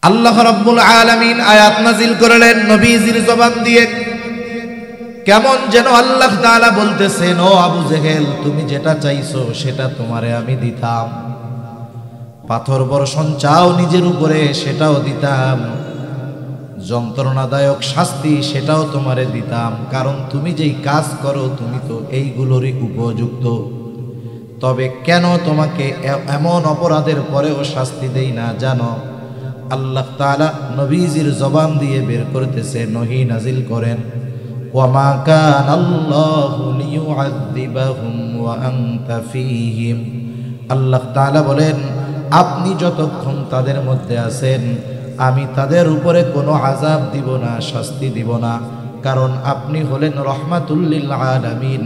আল্লাহ রাব্বুল আলামিন আয়াত নাযিল করলেন নবীজির জবান দিয়ে। কেমন যেন আল্লাহ তাআলা বলতেছেন, ও আবু জেহেল, তুমি যেটা চাইছো সেটা তোমারে আমি দিতাম। পাথর বর্ষণ চাও নিজের উপরে, সেটাও দিতাম। যন্ত্রণাদায়ক শাস্তি, সেটাও তোমারে দিতাম, কারণ তুমি যেই কাজ করো তুমি তো এইগুলোরই উপযুক্ত। তবে কেন তোমাকে এমন অপরাধের পরেও শাস্তি দেই না জানো? আল্লাহ তাআলা নবীজির জবান দিয়ে বের করতেছে, নহি নাজিল করেন, ওয়ামা কানাল্লাহু লিয়ুআযযিবাহুম ওয়া আনতা ফীহিম। আল্লাহ তাআলা বলেন, আপনি যতক্ষণ তাদের মধ্যে আছেন আমি তাদের উপরে কোনো আযাব দিব না, শাস্তি দিব না, কারণ আপনি হলেন রহমাতুল লিল আলামিন।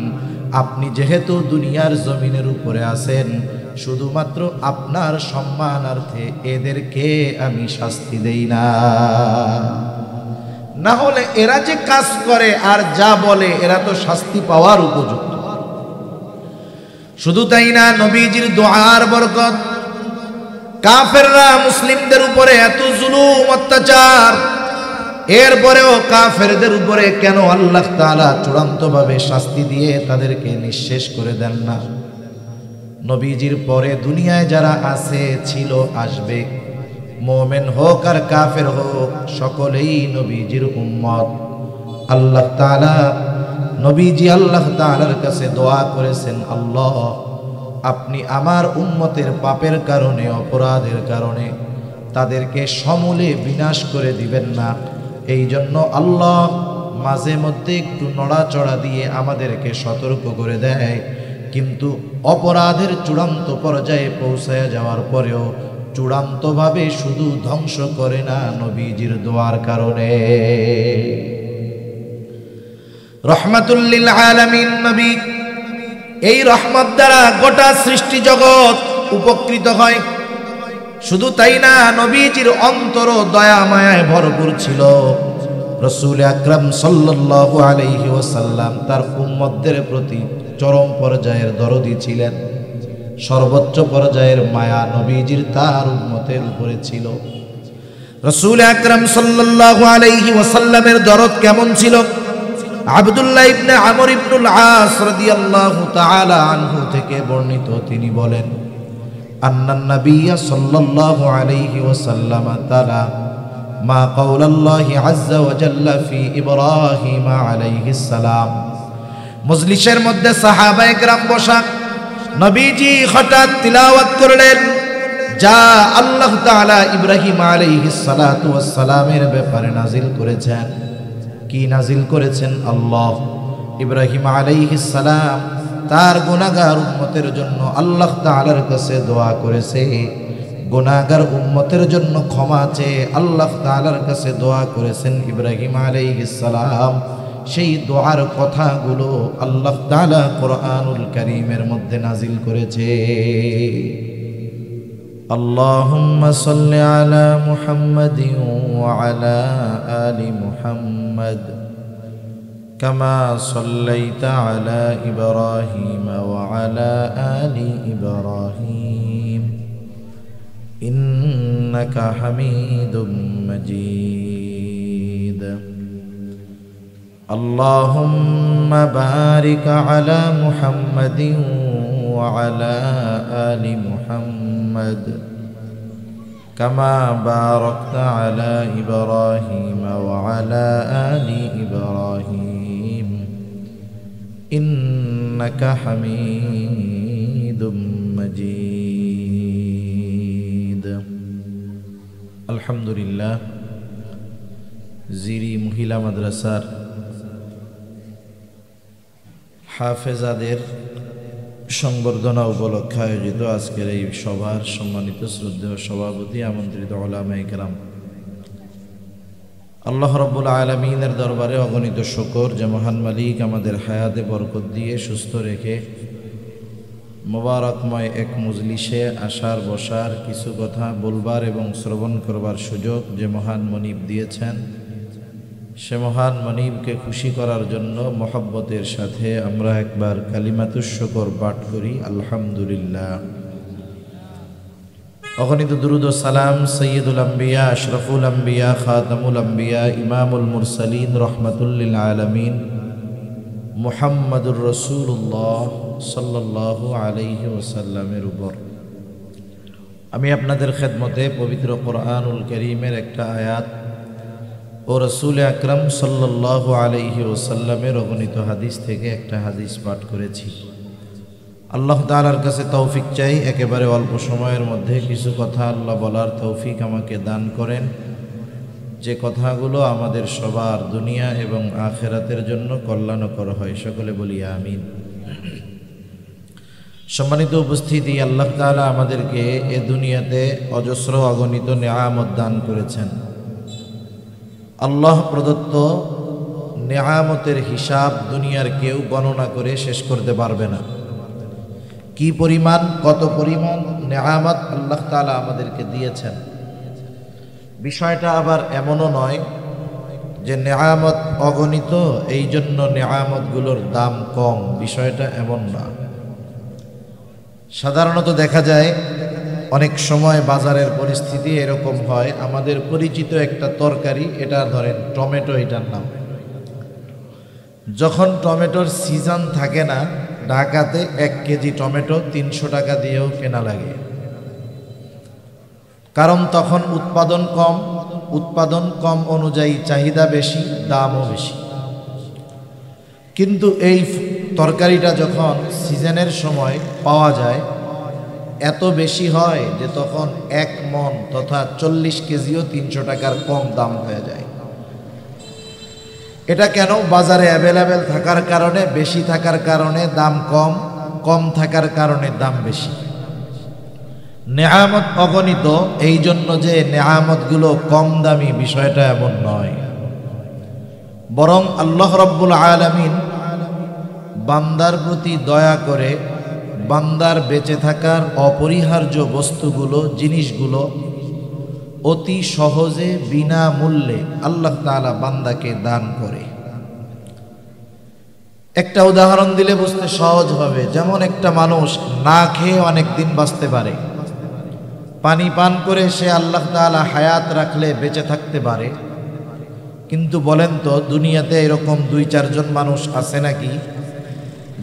আপনি যেহেতু দুনিয়ার জমিনের উপরে আছেন, শুধুমাত্র আপনার সম্মানার্থে এদেরকে আমি শাস্তি দেই না। না হলে এরা যে কাজ করে আর যা বলে এরা তো শাস্তি পাওয়ার উপযুক্ত। শুধু তাই না, নবীজির দোয়ার বরকত, কাফেররা মুসলিমদের উপরে এত জুলুম অত্যাচার, এরপরেও কাফেরদের উপরে কেন আল্লাহ তাআলা চূড়ান্তভাবে শাস্তি দিয়ে তাদেরকে নিঃশেষ করে দেন না? নবীজির পরে দুনিয়ায় যারা আছে, ছিল, আসবে, মুমিন হোক আর কাফের হোক, সকলেই নবীজির উম্মত। আল্লাহ তাআলা, নবীজি আল্লাহ তাআলার কাছে দোয়া করেছেন, আল্লাহ, আপনি আমার উম্মতের পাপের কারণে, অপরাধের কারণে তাদেরকে সমূলে বিনাশ করে দিবেন না। এই জন্য আল্লাহ মাঝে মধ্যে একটু নড়াচড়া দিয়ে আমাদেরকে সতর্ক করে দেয়, কিন্তু অপরাধের চূড়ান্ত পর্যায়ে পৌঁছায় যাওয়ার পরেও চূড়ান্তভাবে শুধু ধ্বংস করে না, নবীজির দোয়ার কারণে। রহমাতুল লিল আলামিন নবী, এই রহমত দ্বারা গোটা সৃষ্টি জগৎ উপকৃত হয়। শুধু তাই না, নবীজির অন্তর দয়া মায়ায় ভরপুর ছিল। রাসূল আকরাম সাল্লাল্লাহু আলাইহি ওয়াসাল্লাম তার উম্মতদের প্রতি চরম পর্যায়ের দরদি ছিলেন। সর্বোচ্চ পর্যায়ের মায়া নবীজির তার উম্মতের উপরে ছিল। রাসূল আকরাম সাল্লাল্লাহু আলাইহি ওয়াসাল্লামের দরদ কেমন ছিল? আব্দুল্লাহ ইবনে আমর ইবনুল আস রাদিয়াল্লাহু তাআলা আনহু থেকে বর্ণিত, তিনি বলেন, আন্নান নাবিয়্য সাল্লাল্লাহু আলাইহি ওয়াসাল্লাম তাআলা মা কাওলাল্লাহি আযজা ওয়া জাল্লা ফি ইব্রাহিম আলাইহিস সালাম। মজলিসের মধ্যে সাহাবায়ে কেরাম বসা, নবীজি হঠাৎ তিলাওয়াত করলেন যা আল্লাহ তাআলা ইব্রাহিম আলাইহিস সালাতু ওয়াস সালামের ব্যাপারে নাজিল করেছেন। কি নাজিল করেছেন? আল্লাহ ইব্রাহিম আলাইহিস সালাম তার গুনাহগার উম্মতের জন্য আল্লাহ তাআলার কাছে দোয়া করেছে, গুনাহগার উম্মতের জন্য ক্ষমা চেয়ে আল্লাহ তাআলার কাছে দোয়া করেছেন ইব্রাহিম আলাইহিস সালাম। সেই দোয়ার কথাগুলো আল্লাহ তাআলা কোরআনুল কারীমের মধ্যে নাজিল করেছে। اللهم صل على محمد وعلى آل محمد كما صليت على إبراهيم وعلى آل إبراهيم إنك حميد مجيد اللهم بارك على محمد وعلى آل محمد كما باركت على إبراهيم وعلى آل إبراهيم إنك حميد مجيد الحمد لله জিরি মহিলা মাদ্রাসার হাফেজাদের সংবর্ধনা উপলক্ষে আয়োজিত আজকের এই সভার সম্মানিত শ্রদ্ধেয় সভাপতি, আমন্ত্রিত উলামায়ে কেরাম, আল্লাহ রাব্বুল আলামিনের দরবারে অগণিত শুকর যে মহান মালিক আমাদের হায়াতে বরকত দিয়ে সুস্থ রেখে মোবারকময় এক মজলিসে আসার, বসার, কিছু কথা বলবার এবং শ্রবণ করবার সুযোগ যে মহান মনিব দিয়েছেন, সে মহান মনিবকে খুশি করার জন্য মহব্বতের সাথে আমরা একবার কালিমাতুশ শুকর পাঠ করি, আলহামদুলিল্লাহ। অগণিত দুরুদ ও সালাম সৈয়দুল আম্বিয়া আশরাফুল আম্বিয়া খাতামুল আম্বিয়া ইমামুল মুরসালিন রহমাতুল লিল আলামিন মুহাম্মাদুর রাসূলুল্লাহ সাল্লাল্লাহু আলাইহি ওয়াসাল্লামের উপর আমি আপনাদের খেদমতে পবিত্র কোরআনুল কারীমের একটা আয়াত ও রাসূল আকরাম সাল্লাল্লাহু আলাইহি ওয়াসাল্লামের অগণিত হাদিস থেকে একটা হাদিস পাঠ করেছি। আল্লাহ তাআলার কাছে তৌফিক চাই, একেবারে অল্প সময়ের মধ্যে কিছু কথা আল্লাহ বলার তৌফিক আমাকে দান করেন, যে কথাগুলো আমাদের সবার দুনিয়া এবং আখিরাতের জন্য কল্যাণকর হয়। সকলে বলি আমিন। সম্মানিত উপস্থিতি, আল্লাহ তাআলা আমাদেরকে এ দুনিয়াতে অজস্র অগণিত নেয়ামত দান করেছেন। আল্লাহ প্রদত্ত নেয়ামতের হিসাব দুনিয়ার কেউ গণনা করে শেষ করতে পারবে না। কি পরিমাণ, কত পরিমাণ নেয়ামত আল্লাহ তাআলা আমাদেরকে দিয়েছেন। বিষয়টা আবার এমনও নয় যে নেয়ামত অগণিত, এই জন্য নেয়ামতগুলোর দাম কম, বিষয়টা এমন না। সাধারণত দেখা যায় অনেক সময় বাজারের পরিস্থিতি এরকম হয়, আমাদের পরিচিত একটা তরকারি, এটা ধরেন টমেটো, এটার নাম, যখন টমেটোর সিজন থাকে না, ঢাকাতে 1 কেজি টমেটো 300 টাকা দিয়েও কেনা লাগে। কারণ তখন উৎপাদন কম অনুযায়ী চাহিদা বেশি, দামও বেশি। কিন্তু এই তরকারিটা যখন সিজনের সময় পাওয়া যায়, এত বেশি হয় যে তখন 1 মণ তথা 40 কেজিও 300 টাকার কম দাম হয়ে যায়। এটা কেন? বাজারে অ্যাভেলেবেল থাকার কারণে, বেশি থাকার কারণে দাম কম, কম থাকার কারণে দাম বেশি। নেয়ামত অগণিত, এই জন্য যে নেয়ামতগুলো কম দামি, বিষয়টা এমন নয়। বরং আল্লাহ রাব্বুল আলামিন বান্দার প্রতি দয়া করে বান্দার বেঁচে থাকার অপরিহার্য বস্তুগুলো, জিনিসগুলো অতি সহজে বিনামূল্যে আল্লাহ তাআলা বান্দাকে দান করে। একটা উদাহরণ দিলে বুঝতে সহজ হবে। যেমন একটা মানুষ না খেয়ে অনেক দিন বাঁচতে পারে, পানি পান করে সে আল্লাহ তাআলা হায়াত রাখলে বেঁচে থাকতে পারে। কিন্তু বলেন তো, দুনিয়াতে এরকম 2-4 জন মানুষ আছে নাকি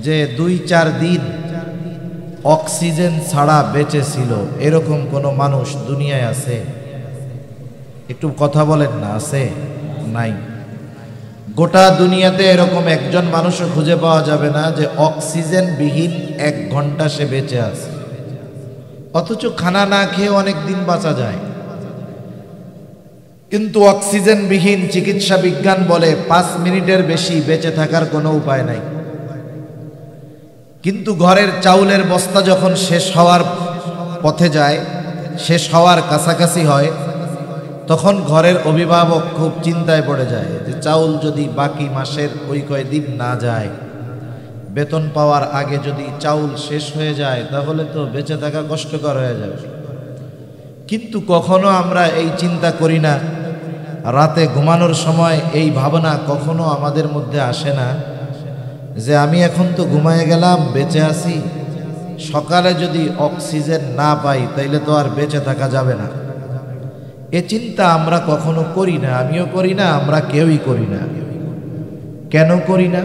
যে 2-4 দিন অক্সিজেন ছাড়া বেঁচে ছিল? এরকম কোনো মানুষ দুনিয়ায় আছে? একটু কথা বলেন না, আছে? নাই। গোটা দুনিয়াতে এরকম একজন মানুষও খুঁজে পাওয়া যাবে না যে অক্সিজেন বিহীন 1 ঘন্টা সে বেঁচে আছে। অথচ খানা না খেয়ে অনেক দিন বাঁচা যায়। কিন্তু অক্সিজেন বিহীন চিকিৎসা বিজ্ঞান বলে 5 মিনিটের বেশি বেঁচে থাকার কোনো উপায় নাই। কিন্তু ঘরের চাউলের বস্তা যখন শেষ হওয়ার পথে যায়, শেষ হওয়ার কাছাকাছি হয়, তখন ঘরের অভিভাবক খুব চিন্তায় পড়ে যায় যে চাউল যদি বাকি মাসের ওই কয়দিন না যায়, বেতন পাওয়ার আগে যদি চাউল শেষ হয়ে যায়, তাহলে তো বেঁচে থাকা কষ্টকর হয়ে যাবে। কিন্তু কখনো আমরা এই চিন্তা করি না, রাতে ঘুমানোর সময় এই ভাবনা কখনো আমাদের মধ্যে আসে না যে আমি এখন তো ঘুমায়ে গেলাম, বেঁচে আছি, সকালে যদি অক্সিজেন না পাই তাইলে তো আর বেঁচে থাকা যাবে না। এ চিন্তা আমরা কখনো করি না, আমিও করি না, আমরা কেউই করি না। কেন করি না?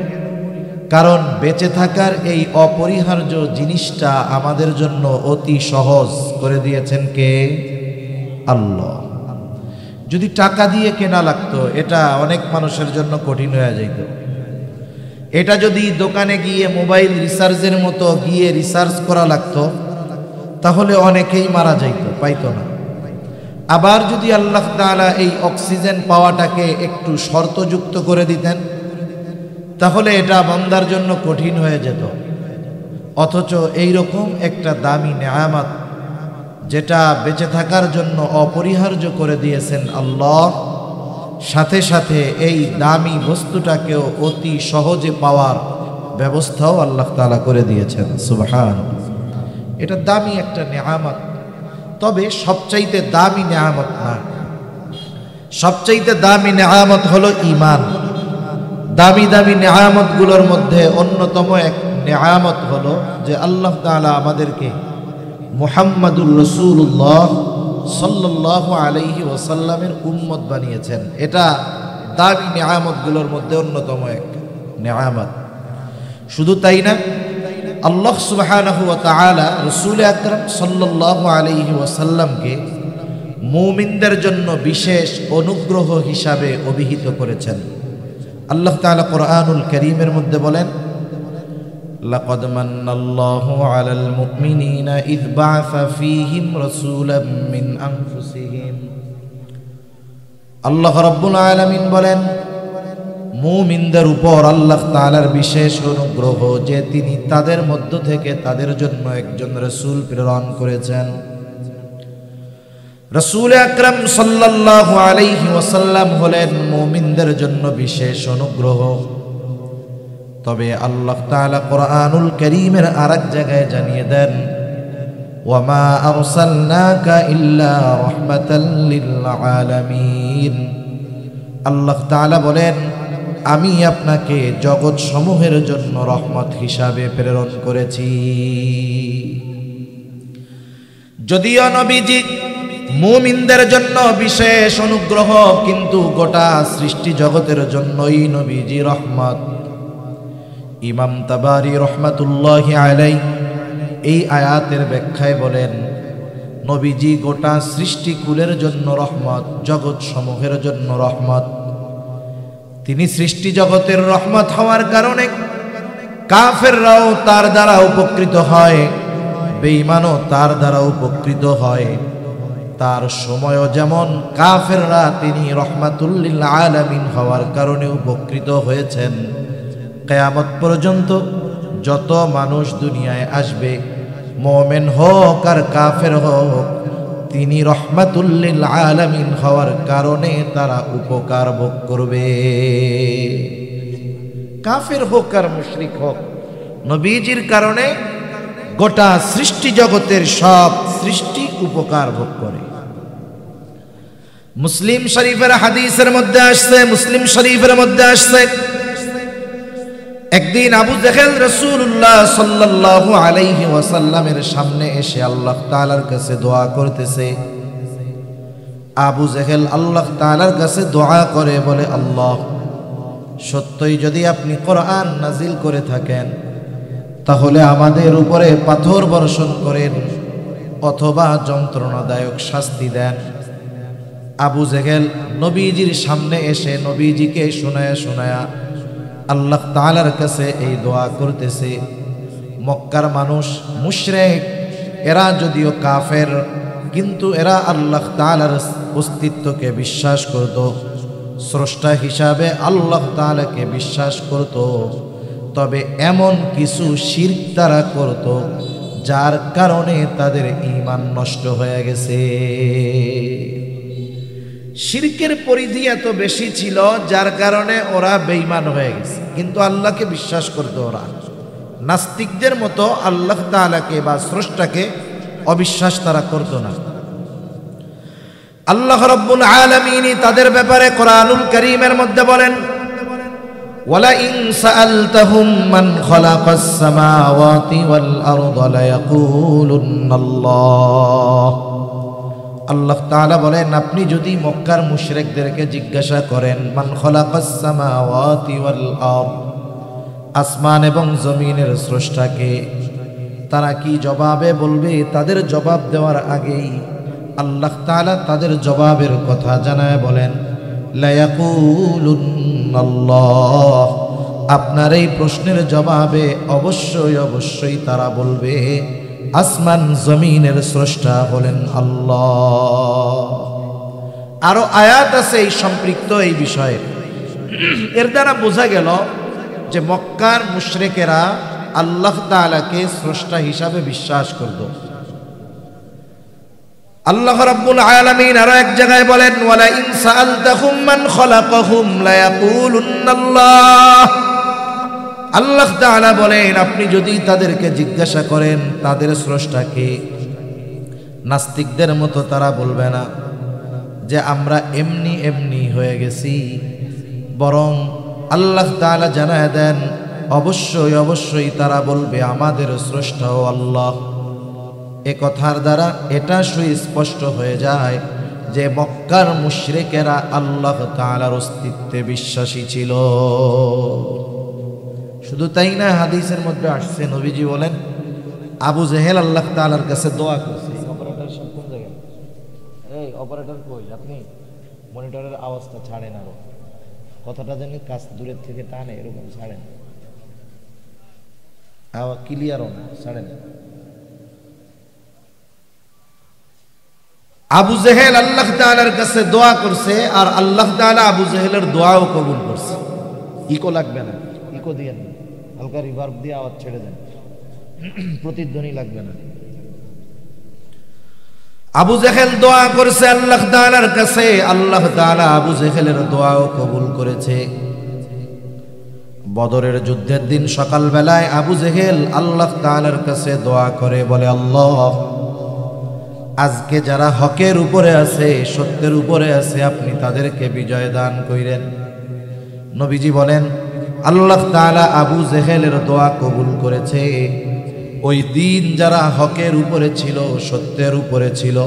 কারণ বেঁচে থাকার এই অপরিহার্য জিনিসটা আমাদের জন্য অতি সহজ করে দিয়েছেন কে? আল্লাহ। যদি টাকা দিয়ে কেনা লাগতো, এটা অনেক মানুষের জন্য কঠিন হয়ে যেত। এটা যদি দোকানে গিয়ে মোবাইল রিচার্জের মতো গিয়ে রিচার্জ করা লাগতো, তাহলে অনেকেই মারা যাইত, পাইতো না। আবার যদি আল্লাহ তাআলা এই অক্সিজেন পাওয়াটাকে একটু শর্তযুক্ত করে দিতেন, তাহলে এটা বান্দার জন্য কঠিন হয়ে যেত। অথচ এই রকম একটা দামি নেয়ামত, যেটা বেঁচে থাকার জন্য অপরিহার্য করে দিয়েছেন আল্লাহ, সাথে সাথে এই দামি বস্তুটাকেও অতি সহজে পাওয়ার ব্যবস্থাও আল্লাহ তাআলা করে দিয়েছেন। সুবহানাল্লাহ। এটা দামি একটা নেয়ামত, তবে সবচাইতে দামি নেয়ামত না। সবচাইতে দামি নেয়ামত হলো ঈমান। দামি দামি নেয়ামতগুলোর মধ্যে অন্যতম এক নেয়ামত হলো যে আল্লাহ তাআলা আমাদেরকে মুহাম্মাদুর রাসূলুল্লাহ সাল্লাল্লাহু আলাইহি ওয়াসাল্লামের উম্মত বানিয়েছেন। এটা দামি নিয়ামতগুলোর মধ্যে অন্যতম এক নিয়ামত। শুধু তাই না, আল্লাহ সুবহানাহু ওয়া তাআলা রাসূল আকরাম সাল্লাল্লাহু আলাইহি ওয়াসাল্লামকে মুমিনদের জন্য বিশেষ অনুগ্রহ হিসাবে অভিহিত করেছেন। আল্লাহ তাআলা কোরআনুল কারীমের মধ্যে বলেন, লাকাদ মান্নাল্লাহু আলাল মুমিনিনা ইয বা'আসা ফীহিম রাসূলাম মিন আনফুসিহিম। আল্লাহ রাব্বুল আলামিন বলেন, মুমিনদের উপর আল্লাহ তাআলার বিশেষ অনুগ্রহ যে তিনি তাদের মধ্য থেকে তাদের জন্য একজন রাসূল প্রেরণ করেছেন। রাসূল আকরাম সাল্লাল্লাহু আলাইহি ওয়াসাল্লাম হলেন মুমিনদের জন্য বিশেষ অনুগ্রহ। তবে আল্লাহ তাআলা কোরআনুল কারীমের আরেক জায়গায় জানিয়ে দেন, ওয়ামা আরসালনাকা ইল্লা রাহমাতাল লিল আলামিন। আল্লাহ তাআলা বলেন, আমি আপনাকে জগৎ সমূহের জন্য রহমত হিসাবে প্রেরণ করেছি। যদিও নবীজি মুমিনদের জন্য বিশেষ অনুগ্রহ, কিন্তু গোটা সৃষ্টি জগতের জন্যই নবীজি রহমত। ইমাম তাবারি রহমাতুল্লাহি আলাইহি এই আয়াতের ব্যাখ্যায় বলেন, নবীজি গোটা সৃষ্টিকুলের জন্য রহমত, জগৎ সমূহের জন্য রহমত। তিনি সৃষ্টি জগতের রহমত হওয়ার কারণে কাফেররাও তার দ্বারা উপকৃত হয়, বেঈমানও তার দ্বারা উপকৃত হয়। তার সময়ও যেমন কাফেররা তিনি রহমাতুল লিল আলামিন হওয়ার কারণে উপকৃত হয়েছেন। কিয়ামত পর্যন্ত যত মানুষ দুনিয়ায় আসবে, মুমিন হোক আর কাফের হোক, তিনি রহমাতুল লিল আলামিন হওয়ার কারণে তারা উপকার ভোগ করবে। কাফের হোক আর মুশরিক হোক, নবীজির কারণে গোটা সৃষ্টি জগতের সব সৃষ্টি উপকার ভোগ করে। মুসলিম শরীফের হাদিসের মধ্যে আসছে, একদিন আবু জেহেল রাসূলুল্লাহ সাল্লাল্লাহু আলাইহি ওয়াসাল্লামের সামনে এসে আল্লাহ তাআলার কাছে দোয়া করতেছে। আবু জেহেল আল্লাহ তাআলার কাছে দোয়া করে বলে, আল্লাহ, সত্যই যদি আপনি কোরআন নাজিল করে থাকেন তাহলে আমাদের উপরে পাথর বর্ষণ করেন অথবা যন্ত্রণাদায়ক শাস্তি দেন। আবু জেহেল নবীজির সামনে এসে নবীজিকে শোনায়া আল্লাহ তাআলার কাছে এই দোয়া করতেছে। মক্কার মানুষ মুশরিক, এরা যদিও কাফের, কিন্তু এরা আল্লাহ তাআলার অস্তিত্বকে বিশ্বাস করত, স্রষ্টা হিসাবে আল্লাহ তাআলাকে বিশ্বাস করত। তবে এমন কিছু শিরক তারা করত যার কারণে তাদের ঈমান নষ্ট হয়ে গেছে। শিরকের পরিধি এত বেশি ছিল যার কারণে ওরা বেঈমান হয়ে গেছে, কিন্তু আল্লাহকে বিশ্বাস করত ওরা। নাস্তিকদের মতো আল্লাহ তাআলাকে বা স্রষ্টাকে অবিশ্বাস তারা করত না। আল্লাহ রাব্বুল আলামিন তাদের ব্যাপারে কোরআনুল কারীমের মধ্যে বলেন, ওয়ালা ইন সাআলতাহুম মান খালাকাস সামাওয়াতি ওয়াল আরদা লায়াকুলুন্নাল্লাহ। আল্লাহ তাআলা বলেন, আপনি যদি মক্কার মুশরিকদেরকে জিজ্ঞাসা করেন মান খালাকাস সামাওয়াতি ওয়াল আরদ, আসমান এবং জমিনের স্রষ্টাকে, তারা কি জবাবে বলবে? তাদের জবাব দেওয়ার আগেই আল্লাহ তাআলা তাদের জবাবের কথা জানায় বলেন, লায়াকুলুন্নাল্লাহ। আপনার এই প্রশ্নের জবাবে অবশ্যই তারা বলবে আসমান জমিনের স্রষ্টা হলেন আল্লাহ। আরো আয়াত আছে এই সম্পৃক্ত এই বিষয়ে। এর দ্বারা বোঝা গেল যে মক্কার মুশরিকেরা আল্লাহ তাআলাকে স্রষ্টা হিসাবে বিশ্বাস করত। আল্লাহ রাব্বুল আলামিন আরো এক জায়গায় বলেন, ওয়ালা ইন সাআলতাহুম মান খালাকাহুম লায়াকুলুন্নাল্লাহ। আল্লাহ তাআলা বলেন, আপনি যদি তাদেরকে জিজ্ঞাসা করেন তাদের স্রষ্টাকে, নাস্তিকদের মতো তারা বলবে না যে আমরা এমনি হয়ে গেছি, বরং আল্লাহ তাআলা জানায় দেন অবশ্যই তারা বলবে আমাদের স্রষ্টাও আল্লাহ। এ কথার দ্বারা এটা সুস্পষ্ট হয়ে যায় যে মক্কার মুশরিকেরা আল্লাহ তাআলার অস্তিত্বে বিশ্বাসী ছিল। শুধু তাই না, হাদিসের মধ্যে আসছে নবীজি বলেন আবু জেহেল আল্লাহ তাআলার কাছে দোয়া করছে। অপারেটর সব কোন জায়গায়? এই অপারেটর কই? আপনি মনিটরের আওয়াজটা ছাড়েন, আরো কথাটা যেন কাছ দূরের থেকে টানে, এরকম ছাড়েন, আওয়াজ ক্লিয়ার না, ছাড়েন। আবু জেহেল আল্লাহ তাআলার কাছে দোয়া করছে, আর আল্লাহ তাআলা আবু জেহেলের দোয়াও কবুল করছে। ইকো লাগবে না, ইকো দিয়ে না, হালকা রিভার্ব দিয়ে আওয়াজ ছেড়ে দেন, প্রতিধ্বনি লাগবে না। আবু জেহেল দোয়া করছে আল্লাহ তাআলার কাছে, আল্লাহ তাআলা আবু জেহেলের দোয়াও কবুল করেছে। বদরের যুদ্ধের দিন সকালবেলায় আবু জেহেল আল্লাহ তাআলার কাছে দোয়া করে বলে, আল্লাহ, আজকে যারা হকের উপরে আছে, সত্যের উপরে আছে, আপনি তাদেরকে বিজয় দান কইরেন। নবীজি বলেন আল্লাহ তাআলা আবু জেহেলের দোয়া কবুল করেছে। ওই দিন যারা হকের উপরে ছিল, সত্যের উপরে ছিল,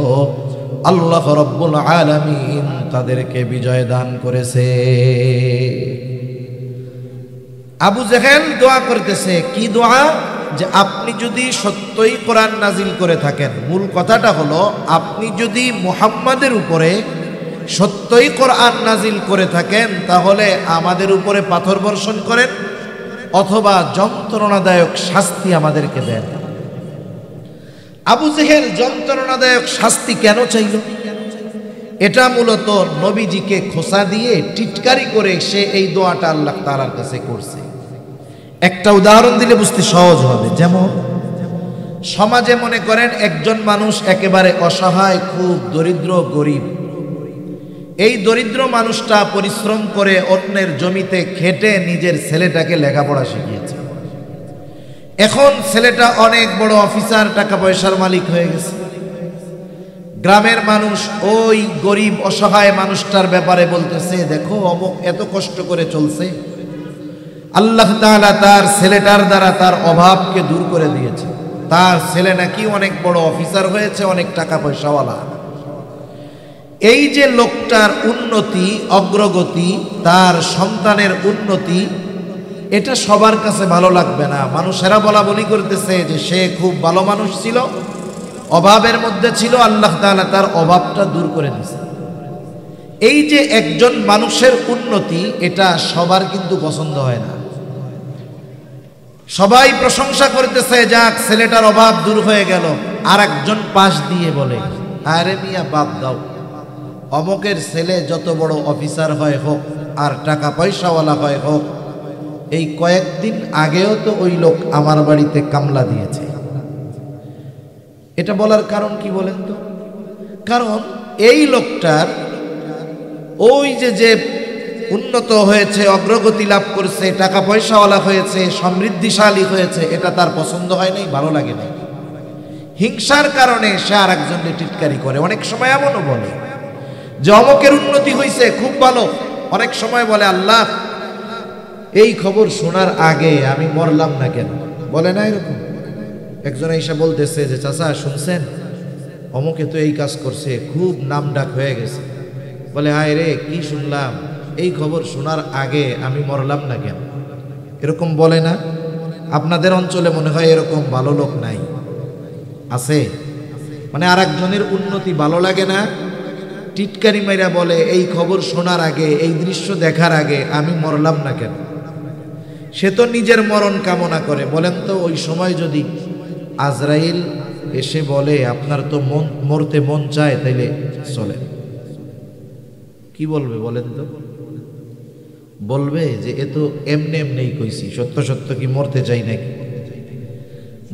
আল্লাহ রব্বুল আলামিন তাদেরকে বিজয় দান করেছে। আবু জেহেল দোয়া করতেছে, কি দোয়া? যে আপনি যদি সত্যই কোরআন নাজিল করে থাকেন, মূল কথাটা হলো আপনি যদি মুহাম্মাদের উপরে সত্যই কোরআন নাজিল করে থাকেন, তাহলে আমাদের উপরে পাথর বর্ষণ করেন অথবা যন্ত্রণাদায়ক শাস্তি আমাদেরকে দেন। আবু জেহেল যন্ত্রণাদায়ক শাস্তি কেন চাইল? এটা মূলত নবীজিকে খোঁচা দিয়ে টিটকারি করে সে এই দোয়াটা আল্লাহ তাআলার কাছে করছে। একটা উদাহরণ দিলে বুঝতে সহজ হবে। যেমন সমাজে মনে করেন একজন মানুষ একেবারে অসহায়, খুব দরিদ্র, গরিব। এই দরিদ্র মানুষটা পরিশ্রম করে অন্যের জমিতে খেটে নিজের ছেলেটাকে লেখাপড়া শিখিয়েছে। এখন ছেলেটা অনেক বড় অফিসার, টাকা পয়সার মালিক হয়ে গেছে। গ্রামের মানুষ ওই গরিব অসহায় মানুষটার ব্যাপারে বলতেছে, দেখো অমুক এত কষ্ট করে চলছে, আল্লাহ তাআলা তার ছেলেটার দ্বারা তার অভাবকে দূর করে দিয়েছে, তার ছেলে নাকি অনেক বড় অফিসার হয়েছে, অনেক টাকা পয়সাওয়ালা। এই যে লোকটার উন্নতি, অগ্রগতি, তার সন্তানের উন্নতি, এটা সবার কাছে ভালো লাগবে না। মানুষেরা বলা বলি করতেছে যে সে খুব ভালো মানুষ ছিল, অভাবের মধ্যে ছিল, আল্লাহ তাআলা তার অভাবটা দূর করে দিয়েছে। এই যে একজন মানুষের উন্নতি, এটা সবার কিন্তু পছন্দ হয় না। সবাই প্রশংসা করতেছে, যাক ছেলেটার অভাব দূর হয়ে গেল। আর একজন পাশ দিয়ে বলে, আরে মিয়া বাদ দাও, অমকের ছেলে যত বড় অফিসার হয় হোক আর টাকা পয়সাওয়ালা হয় হোক, এই কয়েকদিন আগেও তো ওই লোক আমার বাড়িতে কামলা দিয়েছে। এটা বলার কারণ কি বলেন তো? কারণ এই লোকটার ওই যে উন্নত হয়েছে, অগ্রগতি লাভ করছে, টাকা পয়সাওয়ালা হয়েছে, সমৃদ্ধিশালী হয়েছে, এটা তার পছন্দ হয় নাই, ভালো লাগে নাই। হিংসার কারণে সে আর একজনকে টিটকারি করে। অনেক সময় এমনও বলে যে অমকের উন্নতি হয়েছে, খুব ভালো। অনেক সময় বলে, আল্লাহ, এই খবর শোনার আগে আমি মরলাম না কেন? বলে না এরকম? একজন এসে বলতেছে যে চাচা শুনছেন, অমকে তো এই কাজ করছে, খুব নামডাক হয়ে গেছে। বলে, আয় রে, কি শুনলাম? এই খবর শোনার আগে আমি মরলাম না কেন? এরকম বলে না? আপনাদের অঞ্চলে মনে হয় এরকম ভালো লোক নাই? আছে? মানে আর একজনের উন্নতি ভালো লাগে না, টিটকারি মাইরা বলে, এই খবর শোনার আগে, এই দৃশ্য দেখার আগে আমি মরলাম না কেন? সে তো নিজের মরণ কামনা করে। বলেন তো, ওই সময় যদি আজরাইল এসে বলে আপনার তো মরতে মন চায়, তাইলে চলে, কি বলবে বলেন তো? বলবে যে এ তো এমনি এমনিই কইছি, সত্য সত্য কি মরতে চাই নাকি?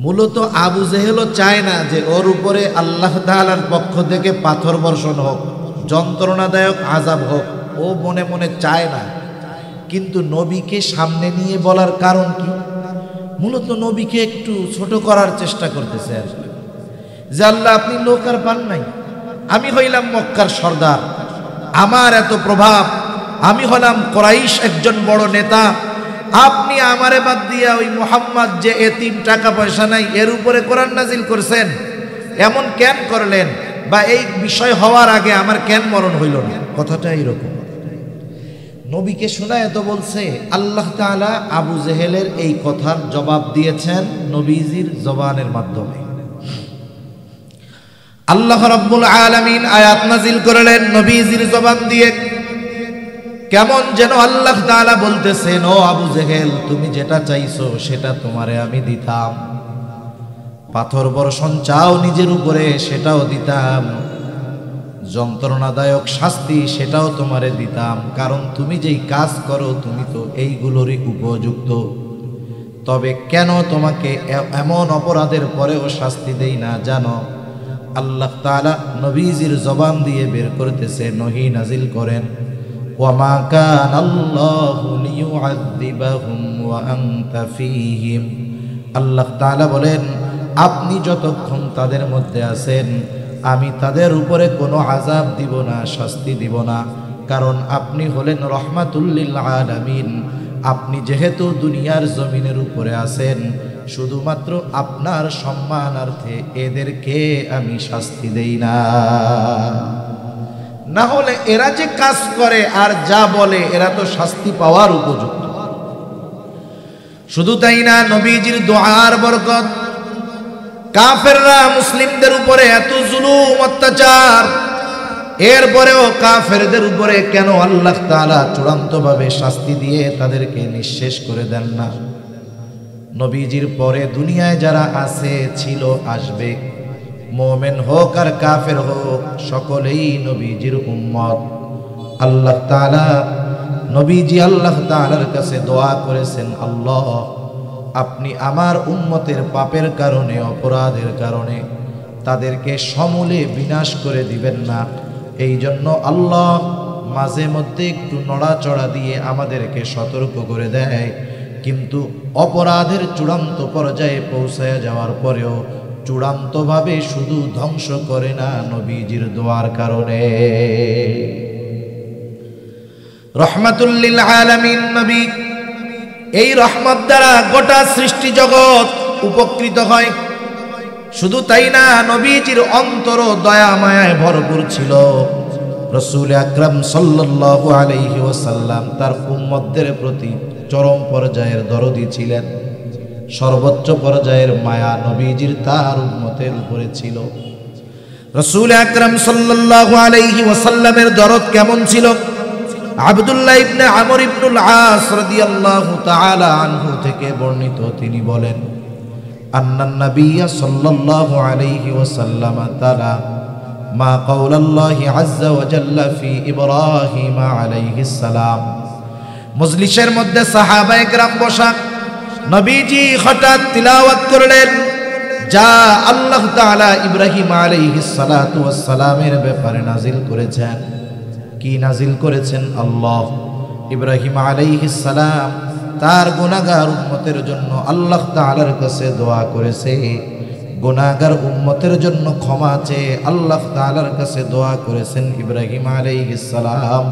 মূলত আবু জেহেলও চায় না যে ওর উপরে আল্লাহ তাআলার পক্ষ থেকে পাথর বর্ষণ হোক, যন্ত্রণাদায়ক আযাব হোক, ও মনে মনে চায় না। কিন্তু নবীকে সামনে নিয়ে বলার কারণ কি? মূলত নবীকে একটু ছোট করার চেষ্টা করতেছে আর কি, যে আল্লাহ, আপনি লোক আর পান নাই, আমি হইলাম মক্কার সর্দার, আমার এত প্রভাব, আমি হলাম কুরাইশ একজন বড় নেতা, আপনি আমারে বাদ দিয়া ওই মুহাম্মদ যে এতিম, টাকা পয়সা নাই, এর উপরে কোরআন নাজিল করছেন, এমন কেন করলেন, বা এই বিষয় হওয়ার আগে আমার কেন মরণ হইল না, কথাটা এইরকম। নবীকে শোনায় তো বলছে। আল্লাহ তাআলা আবু জেহেলের এই কথার জবাব দিয়েছেন নবীজির জবানের মাধ্যমে। আল্লাহ রাব্বুল আলামিন আয়াত নাজিল করলেন নবীজির জবান দিয়ে। কেমন যেন আল্লাহ তাআলা বলতেছেন, ও আবু জেহেল, তুমি যেটা চাইছো সেটা তোমারে আমি দিতাম। পাথর বর্ষণ চাও নিজের উপরে, সেটাও দিতাম। যন্ত্রণাদায়ক শাস্তি, সেটাও তোমারে দিতাম, কারণ তুমি যেই কাজ করো তুমি তো এইগুলোরই উপযুক্ত। তবে কেন তোমাকে এমন অপরাধের পরেও শাস্তি দেই না জানো? আল্লাহ তাআলা নবীজির জবান দিয়ে বের করতেছে, নহি নাজিল করেন, ওয়ামা কানাল্লাহু লিয়ুআযযিবাহুম ওয়া আনতা ফীহিম। আল্লাহ তাআলা বলেন, আপনি যতক্ষণ তাদের মধ্যে আছেন আমি তাদের উপরে কোনো আযাব দিব না, শাস্তি দিব না, কারণ আপনি হলেন রহমাতুল লিল আলামিন। আপনি যেহেতু দুনিয়ার জমিনের উপরে আছেন, শুধুমাত্র আপনার সম্মানার্থে এদেরকে আমি শাস্তি দেই না। না হলে এরা যে কাজ করে আর যা বলে এরা তো শাস্তি পাওয়ার উপযুক্ত। শুধু তাই না, নবীজির দোয়ার বরকত, কাফেররা মুসলিমদের উপরে এত জুলুম অত্যাচার, এরপরেও কাফেরদের উপরে কেন আল্লাহ তাআলা চূড়ান্তভাবে শাস্তি দিয়ে তাদেরকে নিঃশেষ করে দেন না? নবীজির পরে দুনিয়ায় যারা আছে, ছিল, আসবে, মুমিন হোক আর কাফের হোক, সকলেই নবীজির উম্মত। আল্লাহ তাআলা, নবীজি আল্লাহ তাআলার কাছে দোয়া করেছেন, আল্লাহ, আপনি আমার উম্মতের পাপের কারণে, অপরাধের কারণে তাদেরকে সমূলে বিনাশ করে দিবেন না। এই জন্য আল্লাহ মাঝে মধ্যে একটু নড়াচড়া দিয়ে আমাদেরকে সতর্ক করে দেয়, কিন্তু অপরাধের চূড়ান্ত পর্যায়ে পৌঁছায় যাওয়ার পরেও চূড়ান্তভাবে শুধু ধ্বংস করে না, নবীজির দোয়ার কারণে। রহমাতুল লিল আলামিন নবী, এই রহমত দ্বারা গোটা সৃষ্টি জগৎ উপকৃত হয়। শুধু তাই না, নবীজির অন্তর দয়া মায়ায় ভরপুর ছিল। রাসূল আকরাম সাল্লাল্লাহু আলাইহি ওয়াসাল্লাম তার উম্মতদের প্রতি চরম পর্যায়ের দরদি ছিলেন। সর্বোচ্চ পর্যায়ের মায়া নবীজির তার উম্মতের উপরে ছিল। রাসূল আকরাম সাল্লাল্লাহু আলাইহি ওয়াসাল্লামের দরদ কেমন ছিল? আব্দুল্লাহ ইবনে আমর ইবনুল আস রাদিয়াল্লাহু তাআলা আনহু থেকে বর্ণিত, তিনি বলেন, আন্নান নাবিয়্য সাল্লাল্লাহু আলাইহি ওয়াসাল্লাম তাআলা মা কাওলাল্লাহি আযজা ওয়া জাল্লা ফি ইব্রাহিম আলাইহিস সালাম। মজলিসের মধ্যে সাহাবায়ে কেরাম বসা, নবীজি হঠাৎ তিলাওয়াত করলেন যা আল্লাহ তাআলা ইব্রাহিম আলাইহিস সালাতু ওয়াস সালামের ব্যাপারে নাজিল করেছেন। কি নাজিল করেছেন? আল্লাহ ইব্রাহিম আলাইহিস সালাম তার গুনাহগার উম্মতের জন্য আল্লাহ তাআলার কাছে দোয়া করেছে, গুনাহগার উম্মতের জন্য ক্ষমা চেয়ে আল্লাহ তাআলার কাছে দোয়া করেছেন ইব্রাহিম আলাইহিস সালাম।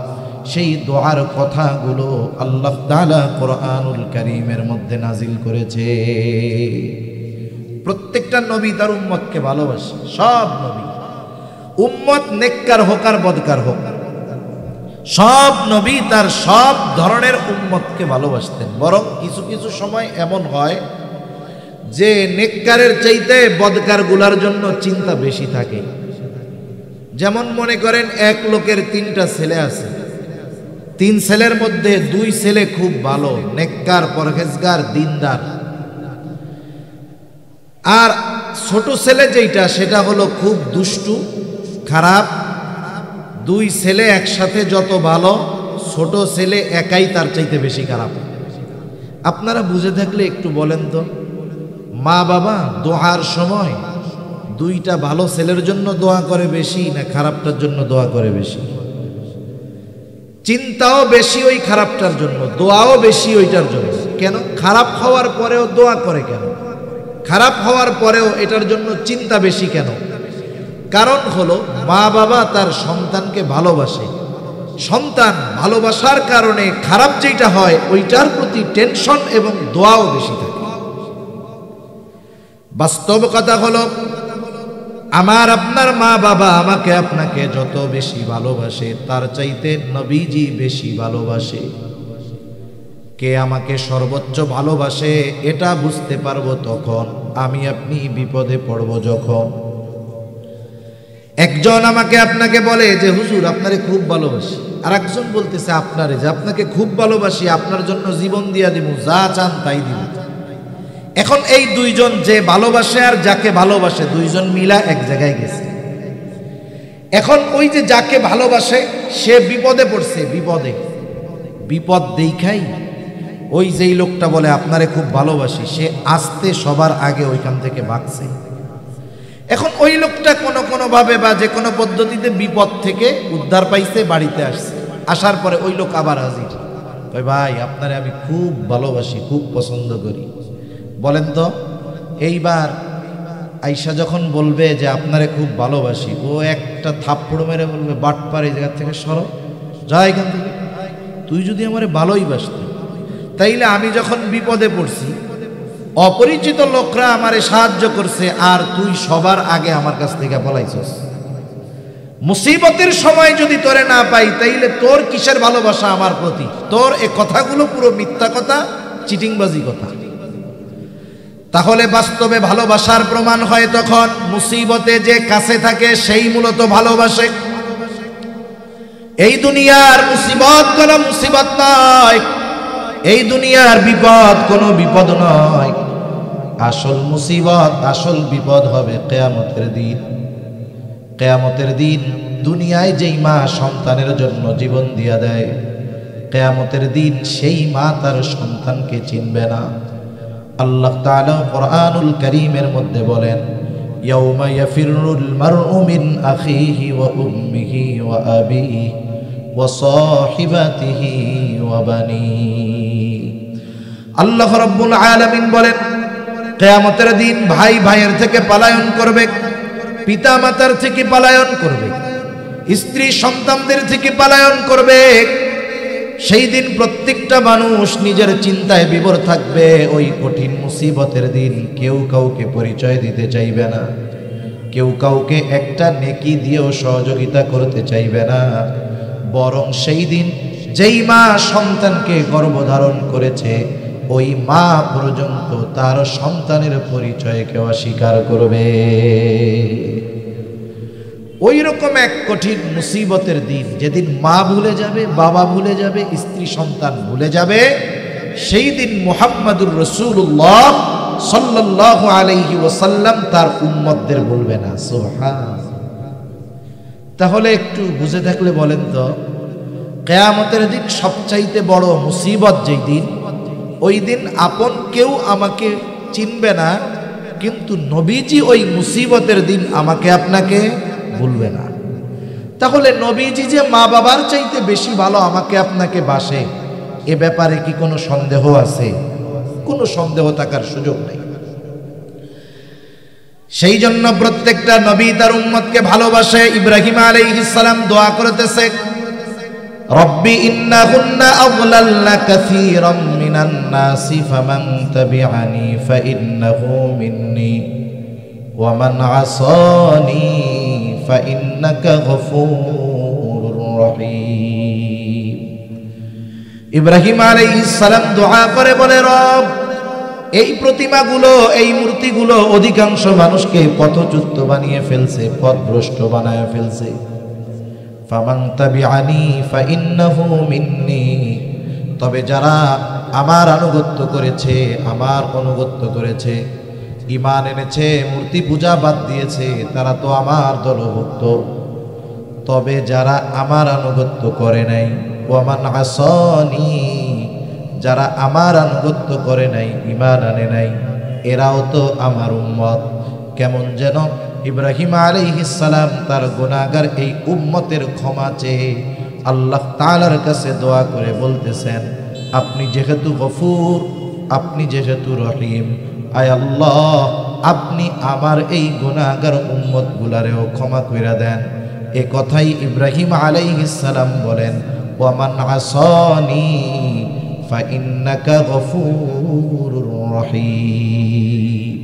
সেই দোয়ার কথাগুলো আল্লাহ তাআলা কোরআনুল কারীমের মধ্যে নাজিল করেছে। প্রত্যেকটা নবী তার উম্মতকে ভালোবাসে, সব নবী, উম্মত নেককার হোক আর বদকার হোক, সব নবী তার সব ধরনের উম্মতকে ভালোবাসতেন। বরং কিছু কিছু সময় এমন হয় যে নেককারের চাইতে বদকার গুলার জন্য চিন্তা বেশি থাকে। যেমন মনে করেন, এক লোকের 3টা ছেলে আছে, 3 ছেলের মধ্যে 2 ছেলে খুব ভালো, নেককার, পরহেজগার, দিনদার, আর ছোট ছেলে যেটা সেটা হলো খুব দুষ্টু, খারাপ। 2 ছেলে একসাথে যত ভালো, ছোট ছেলে একাই তার চাইতে বেশি খারাপ। আপনারা বুঝে থাকলে একটু বলেন তো, মা বাবা দোয়ার সময় 2টা ভালো ছেলের জন্য দোয়া করে বেশি না খারাপটার জন্য দোয়া করে বেশি? চিন্তাও বেশি ওই খারাপটার জন্য, দোয়াও বেশি ওইটার জন্য। কেন? খারাপ হওয়ার পরেও দোয়া করে কেন? খারাপ হওয়ার পরেও এটার জন্য চিন্তা বেশি কেন? কারণ হলো, মা বাবা তার সন্তানকে ভালোবাসে, সন্তান ভালোবাসার কারণে খারাপ যেটা হয় ওইটার প্রতি টেনশন এবং দোয়াও বেশি থাকে। বাস্তব কথা হলো, আমার আপনার মা বাবা আমাকে আপনাকে যত বেশি ভালোবাসে তার চাইতে নবীজি বেশি ভালোবাসে। কে আমাকে সর্বোচ্চ ভালোবাসে এটা বুঝতে পারবো তখন আমি আপনি বিপদে পড়ব যখন একজন আমাকে আপনাকে বলে যে হুজুর আপনারে খুব ভালোবাসি, আর একজন বলতেছে আপনারে যে আপনাকে খুব ভালোবাসি, আপনার জন্য জীবন দিয়া দিব, যা চান তাই দিব। এখন এই দুইজন যে ভালোবাসে আর যাকে ভালোবাসে দুইজন মিলা এক জায়গায় গেছে। এখন ওই যে যাকে ভালোবাসে সে বিপদে পড়ছে, বিপদ দেখাই ওই যেই লোকটা বলে আপনারে খুব ভালোবাসি সে আসতে সবার আগে ওইখান থেকে ভাগছে। এখন ওই লোকটা কোনো ভাবে বা যে কোনো পদ্ধতিতে বিপদ থেকে উদ্ধার পাইছে, বাড়িতে আসছে, আসার পরে ওই লোক আবার হাজির, ভাই আপনারে আমি খুব ভালোবাসি, খুব পছন্দ করি, বলেন তো এইবার আইসা যখন বলবে যে আপনারে খুব ভালোবাসি, ও একটা থাপ্পড় মেরে বলবে বাটপার এই জায়গা থেকে সরো, যা এখান থেকে, তুই যদি আমারে ভালোই বাসতি তাইলে আমি যখন বিপদে পড়ছি অপরিচিত লোকরা আমারে সাহায্য করছে আর তুই সবার আগে আমার কাছ থেকে পলাইছস। মুসিবতের সময় যদি তোরে না পাই তাইলে তোর কিসের ভালোবাসা আমার প্রতি? তোর এই কথাগুলো পুরো মিথ্যা কথা, চিটিংবাজি কথা। তাহলে বাস্তবে ভালোবাসার প্রমাণ হয় তখন মুসিবতে যে কাছে থাকে সেই মূলত ভালোবাসে। এই দুনিয়ার মুসিবত কোনো মুসিবত নয়, এই দুনিয়ার বিপদ কোনো বিপদ নয়। আসল মুসিবত, আসল বিপদ হবে কিয়ামতের দিন। কিয়ামতের দিন দুনিয়ায় যেই মা সন্তানের জন্য জীবন দিয়া দেয়, কিয়ামতের দিন সেই মা তার সন্তানকে চিনবে না। আল্লাহ তাআলা কুরআনুল কারীমের মধ্যে বলেন, ইয়াউমা ইয়াফিরুল মারউ মিন আখিহি ওয়া উম্মিহি ওয়া আবিহি ওয়া সাহিবাতিহি ওয়া বানিহি। আল্লাহ রাব্বুল আলামিন বলেন, কিয়ামতের দিন ভাই ভাইয়ের থেকে পলায়ন করবে, পিতা মাতার থেকে পলায়ন করবে, স্ত্রী সন্তানদের থেকে পলায়ন করবে। সেই দিন প্রত্যেকটা মানুষ নিজের চিন্তায় বিভোর থাকবে। ওই কঠিন মুসিবতের দিন কেউ কাউকে পরিচয় দিতে চাইবে না, কেউ কাউকে একটা নেকি দিয়েও সহযোগিতা করতে চাইবে না। বরং সেই দিন যেই মা সন্তানকে গর্ভধারণ করেছে ওই মা পর্যন্ত তার সন্তানের পরিচয়কে অস্বীকার করবে। ওই রকম এক কঠিন মুসিবতের দিন, যেদিন মা ভুলে যাবে, বাবা ভুলে যাবে, স্ত্রী সন্তান ভুলে যাবে, সেই দিন মুহাম্মাদুর রাসূলুল্লাহ সাল্লাল্লাহু আলাইহি ওয়াসাল্লাম তার উম্মতদের বলবে না। সুবহান। তাহলে একটু বুঝে থাকলে বলেন তো, কিয়ামতের দিন সবচাইতে বড় মুসিবত যেই দিন, ওই দিন আপন কেউ আমাকে চিনবে না, কিন্তু নবীজি ওই মুসিবতের দিন আমাকে আপনাকে ভুলবে না। তাহলে নবীজি যে মা বাবার চাইতে বেশি ভালো আমাকে আপনাকে বাসে, এ ব্যাপারে কি কোনো সন্দেহ আছে? কোনো সন্দেহ থাকার সুযোগ নেই। সেই জন্য প্রত্যেকটা নবী তার উম্মতকে ভালোবাসে। ইব্রাহিম আলাইহিস সালাম দোয়া করতেছে, রব্বি ইন্নাহুন্না আযলালনা কাসীরাম মিনান নাসি ফামান তাবিআনি ফাইন্নাহু মিন্নি ওয়া মান আসানি ফাইন্নাকা গফুরুর রহিম। ইব্রাহিম আলাইহিস সালাম দোয়া করে বলে, রব এই প্রতিমাগুলো, এই মূর্তিগুলো অধিকাংশ মানুষকে পথচ্যুত বানিয়ে ফেলছে, পথভ্রষ্ট বানায় ফেলছে। ফামান তাবিআনি ফাইন্নাহু মিন্নি, তবে যারা আমার আনুগত্য করেছে, আমার অনুগত্য করেছে, ঈমান এনেছে, মূর্তি পূজা বাদ দিয়েছে, তারা তো আমার দলভুক্ত। তবে যারা আমার আনুগত্য করে নাই, ওয়া মান আসানি, যারা আমার আনুগত্য করে নাই, ঈমান আনে নাই, এরাও তো আমার উম্মত। কেমন যেন ইব্রাহিম আলাইহিস সালাম তার গুনাহগার এই উম্মতের ক্ষমা চেয়ে আল্লাহ তাআলার কাছে দোয়া করে বলতেছেন, আপনি যেহেতু গফুর, আপনি যেহেতু রহিম, আয় আল্লাহ আপনি আমার এই গুনাহগার উম্মতগুলারেও ক্ষমা কইরা দেন। এ কথাই ইব্রাহিম আলাইহিস সালাম বলেন, ওয়া মান আসানি ফাইন্নাকা গফুরুর রহিম।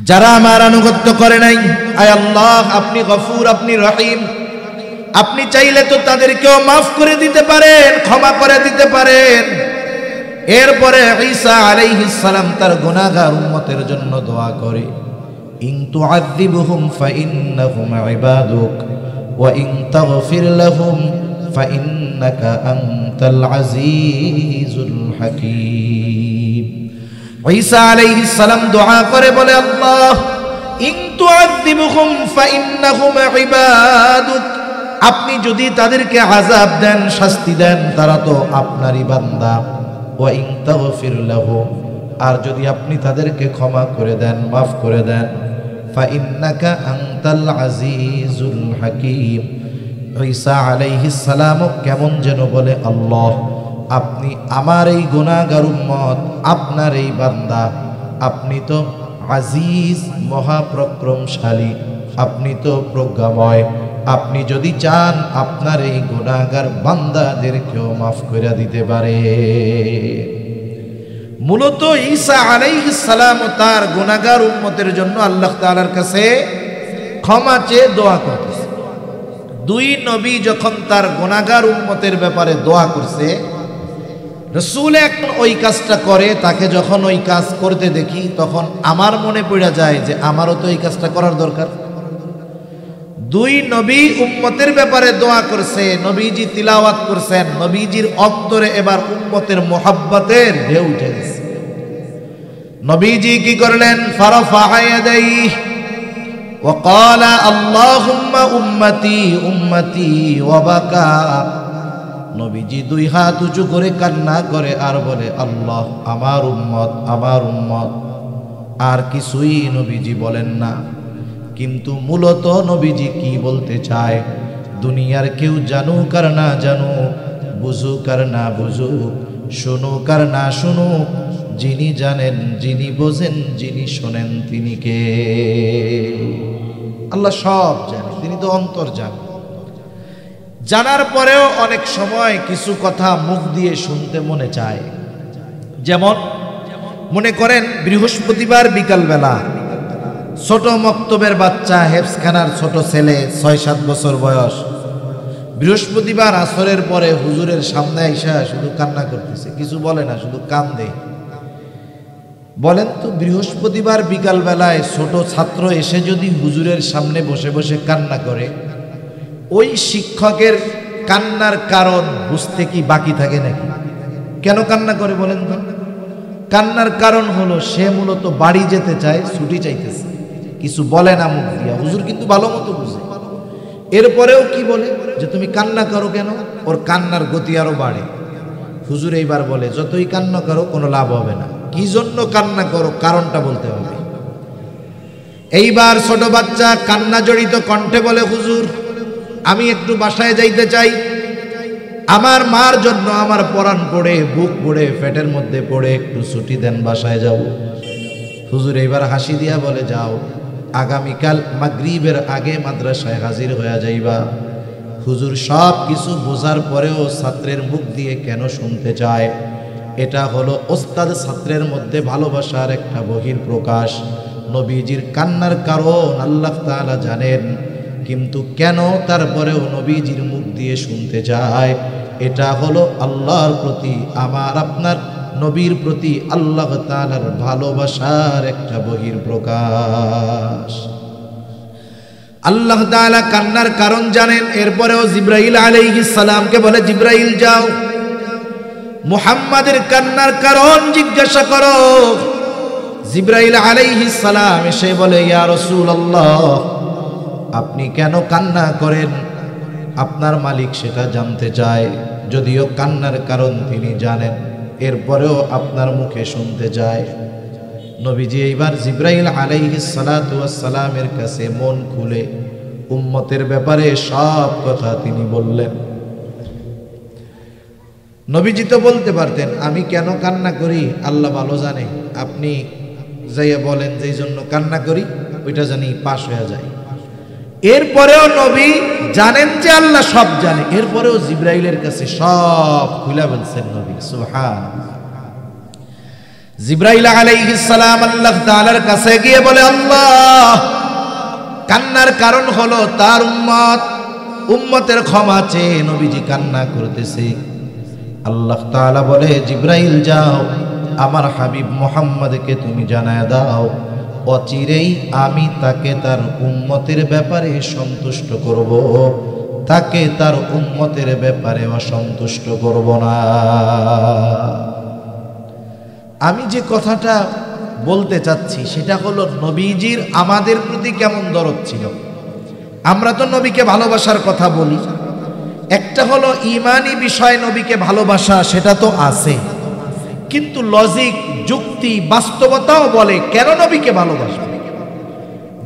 যারা আমার আনুগত্য করে নাই, আয় আল্লাহ আপনি গফুর, আপনি রহিম, আপনি চাইলে তো তাদেরকেও মাফ করে দিতে পারেন, ক্ষমা করে দিতে পারেন। এরপরে ঈসা আলাইহিস সালাম তার গুনাহগার উম্মতের জন্য দোয়া করে, ইন তুআযিবহুম ফাইন্নাহুম ইবাদুক ওয়া ইন তাগফির লাহুম ফাইন্নাকা আনতাল আজিজুল হাকীম। ঈসা আলাইহিস সালাম দোয়া করে বলে, আল্লাহ ইন তুআযিবহুম ফাইন্নাহুম ইবাদুক, আপনি যদি তাদেরকে আযাব দেন, শাস্তি দেন, তারা তো আপনারই বান্দা। ওয়া ইন তাগফির লাহুম, আর যদি আপনি তাদেরকে ক্ষমা করে দেন, মাফ করে দেন, ফাইন্নাকা আনতাল আজিজুল হাকীম। ঈসা আলাইহিস সালাম কেমন যেন বলে, আল্লাহ আপনি আমার এই গুনাহগার উম্মত, আপনার এই বান্দা, আপনি তো আজিজ, মহাপরাক্রমশালী, আপনি তো প্রজ্ঞাময়, আপনি যদি চান আপনার এই গুনাহগার বান্দাদেরকেও মাফ করে দিতে পারে। মূলত ঈসা আলাইহিস সালাম তার গুনাহগার উম্মতের জন্য আল্লাহ তাআলার কাছে ক্ষমা চেয়ে দোয়া করতেছে। দুই নবী যখন তার গুনাহগার উম্মতের ব্যাপারে দোয়া করছে, রাসূল এখন ওই কাজটা করে, তাকে যখন ওই কাজ করতে দেখি তখন আমার মনে পড়ে যায় যে আমারও তো এই কাজটা করার দরকার। দুই নবী উম্মতের ব্যাপারে দোয়া করছে, নবীজি তিলাওয়াত করছেন, নবীজির অন্তরে এবার উম্মতের মোহাব্বতের ঢেউ উঠে গেছে। নবীজি কি করলেন? ফারাফা ইয়াদাইহি ওয়া ক্বালা আল্লাহুম্মা উম্মতি উম্মতি ওয়া বাকা। নবীজি দুই হাত উঁচু করে কান্না করে আর বলে, আল্লাহ আমার উম্মত, আমার উম্মত। আর কিছুই নবীজি বলেন না। কিন্তু মূলত নবীজি কি বলতে চায়, দুনিয়ার কেউ জানুক আর না জানুক, বুঝুক আর না বুঝুক, শুনুক আর না শুনুক, যিনি জানেন, যিনি বোঝেন, যিনি শোনেন, তিনি কে? আল্লাহ সব জানেন, তিনি তো অন্তর্যামী। জানার পরেও অনেক সময় কিছু কথা মুখ দিয়ে শুনতে মনে চায়। যেমন মনে করেন বৃহস্পতিবার বিকালবেলা ছোট মক্তবের বাচ্চা, হেফজখানার ছোট ছেলে, ৬-৭ বছর বয়স, বৃহস্পতিবার আসরের পরে হুজুরের সামনে আইসা শুধু কান্না করতেছে, কিছু বলে না, শুধু কান্দে। বলেন তো, বৃহস্পতিবার বিকালবেলায় ছোট ছাত্র এসে যদি হুজুরের সামনে বসে বসে কান্না করে, ওই শিক্ষকের কান্নার কারণ বুঝতে কি বাকি থাকে নাকি? কেন কান্না করে বলেন তো? কান্নার কারণ হলো সে মূলত বাড়ি যেতে চায়, ছুটি চাইতেছে, কিছু বলে না মুখ দিয়া। হুজুর কিন্তু ভালো মতো বুঝে, এরপরেও কি বলে যে তুমি কান্না করো কেন? ওর কান্নার গতি আরো বাড়ে। হুজুর এইবার বলে, যতই কান্না করো কোনো লাভ হবে না, কি জন্য কান্না করো কারণটা বলতে হবে। এইবার ছোট বাচ্চা কান্না জড়িত কণ্ঠে বলে, হুজুর আমি একটু বাসায় যাইতে চাই, আমার মার জন্য আমার পরাণ পড়ে, বুক পড়ে, পেটের মধ্যে পড়ে, একটু ছুটি দেন, বাসায় যাব। হুজুর এইবার হাসি দিয়া বলে, যাও, আগামীকাল মাগরিবের আগে মাদ্রাসায় হাজির হয়ে যাইবা। হুজুর সব কিছু বোঝার পরেও ছাত্রের মুখ দিয়ে কেন শুনতে চায়? এটা হলো ওস্তাদ ছাত্রের মধ্যে ভালোবাসার একটা বহির প্রকাশ। নবীজির কান্নার কারণ আল্লাহ তাআলা জানেন, কিন্তু কেন তারপরেও নবীজির মুখ দিয়ে শুনতে চায়? এটা হলো আল্লাহর প্রতি, আমার আপনার নবীর প্রতি আল্লাহ তাআলার ভালোবাসার একটা বহির প্রকাশ। আল্লাহ তাআলা কান্নার কারণ জানেন। এরপরেও জিবরাইল আলাইহিস সালামকে বলে, জিবরাইল যাও, মুহাম্মাদের কান্নার কারণ জিজ্ঞাসা করো। জিবরাইল আলাইহিস সালাম এসে বলে, ইয়া রাসূলুল্লাহ, আপনি কেন কান্না করেন? আপনার মালিক সেটা জানতে চায়। যদিও কান্নার কারণ তিনি জানেন, এরপরেও আপনার মুখে শুনতে চায়। নবীজি এইবার জিবরাইল আলাইহিস সালাতু ওয়াস সালামের কাছে মন খুলে উম্মতের ব্যাপারে সব কথা তিনি বললেন। নবীজি তো বলতে পারতেন, আমি কেন কান্না করি আল্লাহ ভালো জানে, আপনি যাইয়া বলেন যেই জন্য কান্না করি, ওইটা জানি পাশ হয়ে যায়। এরপরেও নবী জানেন যে আল্লাহ সব জানে, এরপরেও জিবরাইলের কাছে সব খুলে বলছেন নবী। সুবহানাল্লাহ। জিবরাইল আলাইহিস সালাম আল্লাহ তাআলার কাছে গিয়ে বলে, আল্লাহ, কান্নার কারণ হলো তার উম্মতের ক্ষমা চেয়ে নবীজি কান্না করতেছে। আল্লাহ তাআলা বলে, জিবরাইল যাও, আমার হাবিব মুহাম্মদকে তুমি জানায় দাও, অচিরেই আমি তাকে তার উম্মতের ব্যাপারে সন্তুষ্ট করব, তাকে তার উম্মতের ব্যাপারে অসন্তুষ্ট করব না। আমি যে কথাটা বলতে চাচ্ছি সেটা হলো নবীজির আমাদের প্রতি কেমন দরদ ছিল। আমরা তো নবীকে ভালোবাসার কথা বলি, একটা হলো ঈমানি বিষয় নবীকে ভালোবাসা, সেটা তো আছে, কিন্তু লজিক, যুক্তি, বাস্তবতাও বলে কেন নবীকে ভালোবাসা।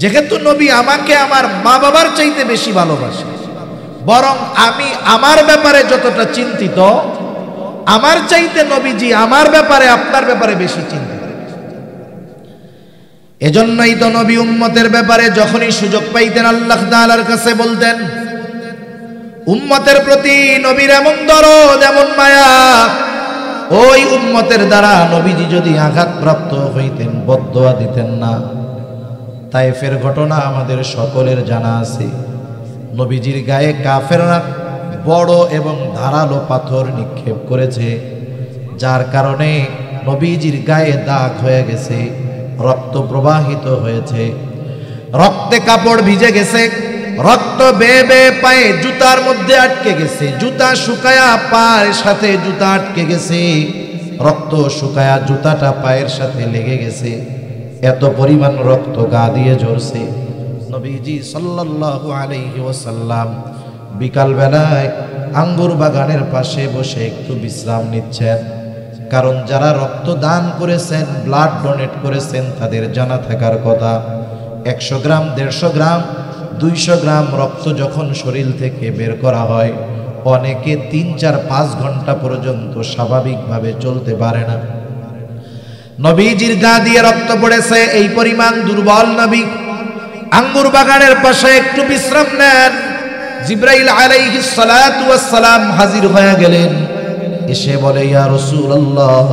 যেহেতু নবী আমাকে আমার মা বাবার চাইতে বেশি ভালোবাসে, বরং আমি আমার ব্যাপারে যতটা চিন্তিত, আমার চাইতে নবীজি আমার ব্যাপারে, আপনার ব্যাপারে বেশি চিন্তিত। এজন্যই তো নবী উম্মতের ব্যাপারে যখনই সুযোগ পাইতেন আল্লাহ তাআলার কাছে বলতেন। উম্মতের প্রতি নবীর এমন দরদ, এমন মায়া, ওই উম্মতের দ্বারা নবীজি যদি আঘাতপ্রাপ্ত হইতেন বদদোয়া দিতেন না। তায়েফের ঘটনা আমাদের সকলের জানা আছে। নবীজির গায়ে কাফেররা বড় এবং ধারালো পাথর নিক্ষেপ করেছে, যার কারণে নবীজির গায়ে দাগ হয়ে গেছে, রক্ত প্রবাহিত হয়েছে, রক্তে কাপড় ভিজে গেছে, রক্ত বেয়ে বেয়ে পায়ে জুতার মধ্যে আটকে গেছে, জুতা শুকায়া পায়ের সাথে জুতা আটকে গেছে, রক্ত শুকায়া জুতাটা পায়ের সাথে লেগে গেছে, এত পরিমাণ রক্ত গা দিয়ে ঝরছে। নবীজি সাল্লাল্লাহু আলাইহি ওয়াসাল্লাম বিকাল বেলায় আঙ্গুর বাগানের পাশে বসে একটু বিশ্রাম নিচ্ছেন। কারণ যারা রক্ত দান করেছেন, ব্লাড ডোনেট করেছেন, তাদের জানা থাকার কথা 100 গ্রাম, 150 গ্রাম, 200 গ্রাম রক্ত যখন শরীর থেকে বের করা হয়, অনেকে 3, 4, 5 ঘন্টা পর্যন্ত স্বাভাবিকভাবে চলতে পারে না। নবীজির গা দিয়ে রক্ত পড়েছে, এই পরিমাণ দুর্বল নবী আঙ্গুর বাগানের পাশে একটু বিশ্রাম নেন। জিবরাইল আলাইহিস সালাতু ওয়াস সালাম হাজির হয়ে গেলেন, এসে বলে, ইয়া রাসূলুল্লাহ,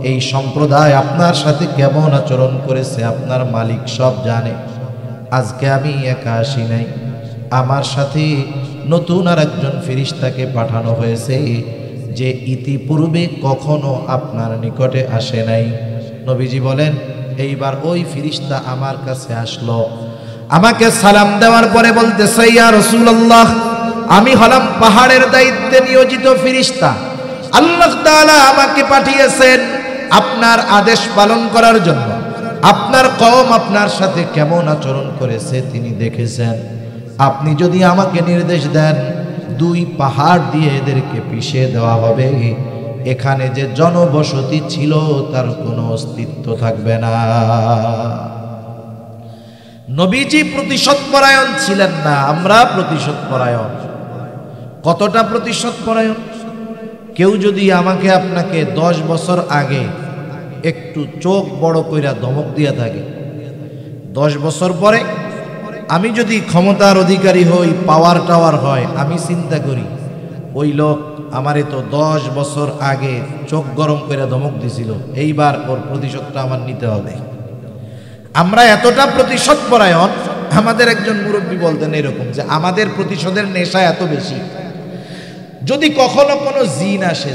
এই সম্প্রদায় আপনার সাথে কেমন আচরণ করেছে আপনার মালিক সব জানে। আজকে আমি একা আসি নাই, আমার সাথে নতুন আর একজন ফেরেশতাকে পাঠানো হয়েছে, যে ইতিপূর্বে কখনো আপনার নিকটে আসে নাই। নবীজি বলেন, এইবার ওই ফেরেশতা আমার কাছে আসলো, আমাকে সালাম দেওয়ার পরে বলতেছে, ইয়া রাসূলুল্লাহ, আমি হলাম পাহাড়ের দায়িত্বে নিয়োজিত ফেরেশতা। আল্লাহ তাআলা আমাকে পাঠিয়েছেন আপনার আদেশ পালন করার জন্য। আপনার কওম আপনার সাথে কেমন আচরণ করেছে তিনি দেখেছেন। আপনি যদি আমাকে নির্দেশ দেন 2 পাহাড় দিয়ে এদেরকে পিষে দেওয়া হবে, এখানে যে জনবসতি ছিল তার কোনো অস্তিত্ব থাকবে না। নবীজি প্রতিশোধ পরায়ণ ছিলেন না, আমরা প্রতিশোধ পরায়ণ। কতটা প্রতিশোধ পরায়ণ? কেউ যদি আমাকে আপনাকে 10 বছর আগে একটু চোখ বড় কইরা ধমক দিয়া থাকে, 10 বছর পরে আমি যদি ক্ষমতার অধিকারী হই, পাওয়ার টাওয়ার হয়, আমি চিন্তা করি ওই লোক আমারে তো 10 বছর আগে চোখ গরম কইরা ধমক দিছিল, এইবার ওর প্রতিশোধটা আমার নিতে হবে। আমরা এতটা প্রতিশোধ পরায়ণ। আমাদের একজন মুরব্বী বলতেন এরকম, যে আমাদের প্রতিশোধের নেশা এত বেশি, যদি কখনো কোনো জিন আসে,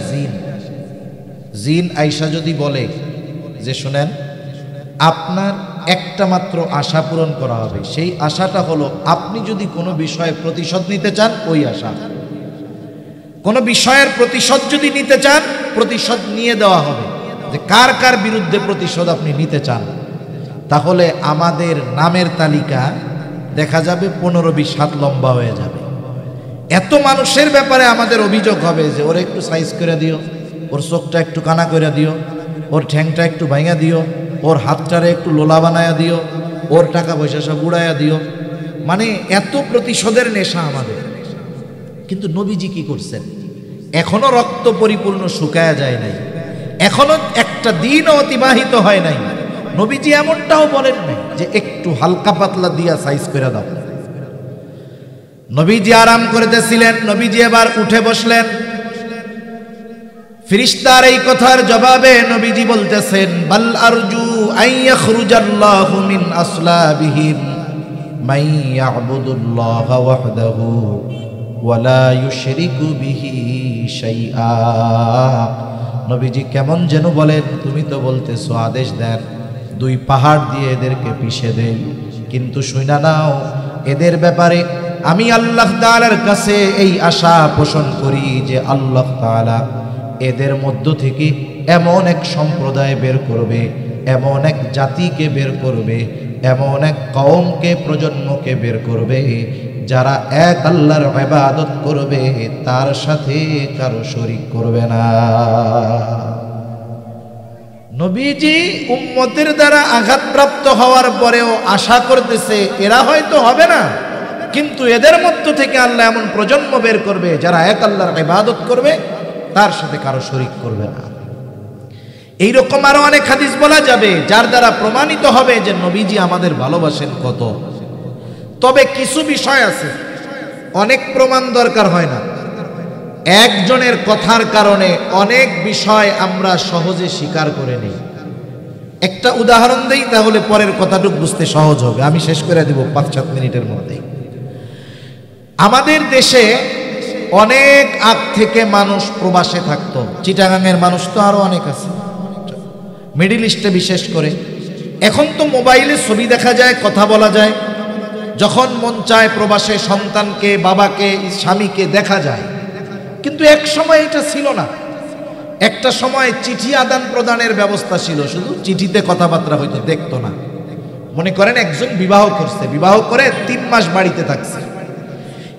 জিন আইসা যদি বলে যে শুনেন, আপনার একটা মাত্র আশা পূরণ করা হবে, সেই আশাটা হলো আপনি যদি কোনো বিষয়ে প্রতিশোধ নিতে চান, ওই আশা, কোনো বিষয়ের প্রতিশোধ যদি নিতে চান, প্রতিশোধ নিয়ে দেওয়া হবে। যে কার কার বিরুদ্ধে প্রতিশোধ আপনি নিতে চান, তাহলে আমাদের নামের তালিকা দেখা যাবে 15-20 হাত লম্বা হয়ে যাবে। এত মানুষের ব্যাপারে আমাদের অভিযোগ হবে যে ওর একটু সাইজ করে দিও, ওর চোখটা একটু কানা করে দিও, ওর ঠ্যাংটা একটু ভাঙা দিও, ওর হাতটারে একটু লোলা বানায়া দিও, ওর টাকা পয়সা সব উড়াইয়া দিও। মানে এত প্রতিশোধের নেশা আমাদের। কিন্তু নবীজি কি করছেন? এখনো রক্ত পরিপূর্ণ শুকায়া যায় নাই, এখনো একটা দিনও অতিবাহিত হয় নাই। নবীজি এমনটাও বলেন নাই যে একটু হালকা পাতলা দিয়া সাইজ করে দাও। নবীজি আরাম করতেছিলেন, নবীজি এবার উঠে বসলেন। ফেরেশতার এই কথার জবাবে নবীজি বলতেছেন, বাল আরজু আইয়াখরুজাল্লাহু মিন আসলাবিহিম মান ইয়াবুদুল্লাহা ওয়াহদাহু ওয়া লা ইউশরিকু বিহি শাইআ। নবীজি কেমন যেন বলেন, তুমি তো বলতেছো আদেশ দেন দুই পাহাড় দিয়ে এদেরকে পিষে দেই, কিন্তু শুইনা নাও এদের ব্যাপারে আমি আল্লাহ তাআলার কাছে এই আশা পোষণ করি যে আল্লাহ তাআলা এদের মধ্য থেকে এমন এক সম্প্রদায় বের করবে, এমন এক জাতিকে বের করবে, এমন এক কওমকে, প্রজন্মকে বের করবে যারা এক আল্লাহর ইবাদত করবে, তার সাথে কারো শরীক করবে না। নবীজি উম্মতের দ্বারা আঘাতপ্রাপ্ত হওয়ার পরেও আশা করতেছে এরা হয়তো হবে না, কিন্তু এদের মধ্য থেকে আল্লাহ এমন প্রজন্ম বের করবে যারা এক আল্লাহর ইবাদত করবে, তার সাথে কারো শরীক করবে না। এইরকম আরো অনেক হাদিস বলা যাবে যার দ্বারা প্রমাণিত হবে যে নবীজি আমাদের ভালোবাসেন কত। তবে কিছু বিষয় আছে অনেক প্রমাণ দরকার হয় না, একজনের কথার কারণে অনেক বিষয় আমরা সহজে স্বীকার করে নিই। একটা উদাহরণ দেই, তাহলে পরের কথাটুকু বুঝতে সহজ হবে। আমি শেষ করে দেব 5-7 মিনিটের মধ্যেই। আমাদের দেশে অনেক আগ থেকে মানুষ প্রবাসে থাকতো। চিটাগাংয়ের মানুষ তো আরো অনেক আছে, মিডল ইস্টে বিশেষ করে। এখন তো মোবাইলে ছবি দেখা যায়, কথা বলা যায়, যখন মন চায় প্রবাসে সন্তানকে, বাবাকে, স্বামীকে দেখা যায়। কিন্তু এক সময় এটা ছিল না। একটা সময় চিঠি আদান প্রদানের ব্যবস্থা ছিল, শুধু চিঠিতে কথাবার্তা হয়তো, দেখতো না। মনে করেন একজন বিবাহ করছে, বিবাহ করে 3 মাস বাড়িতে থাকছে।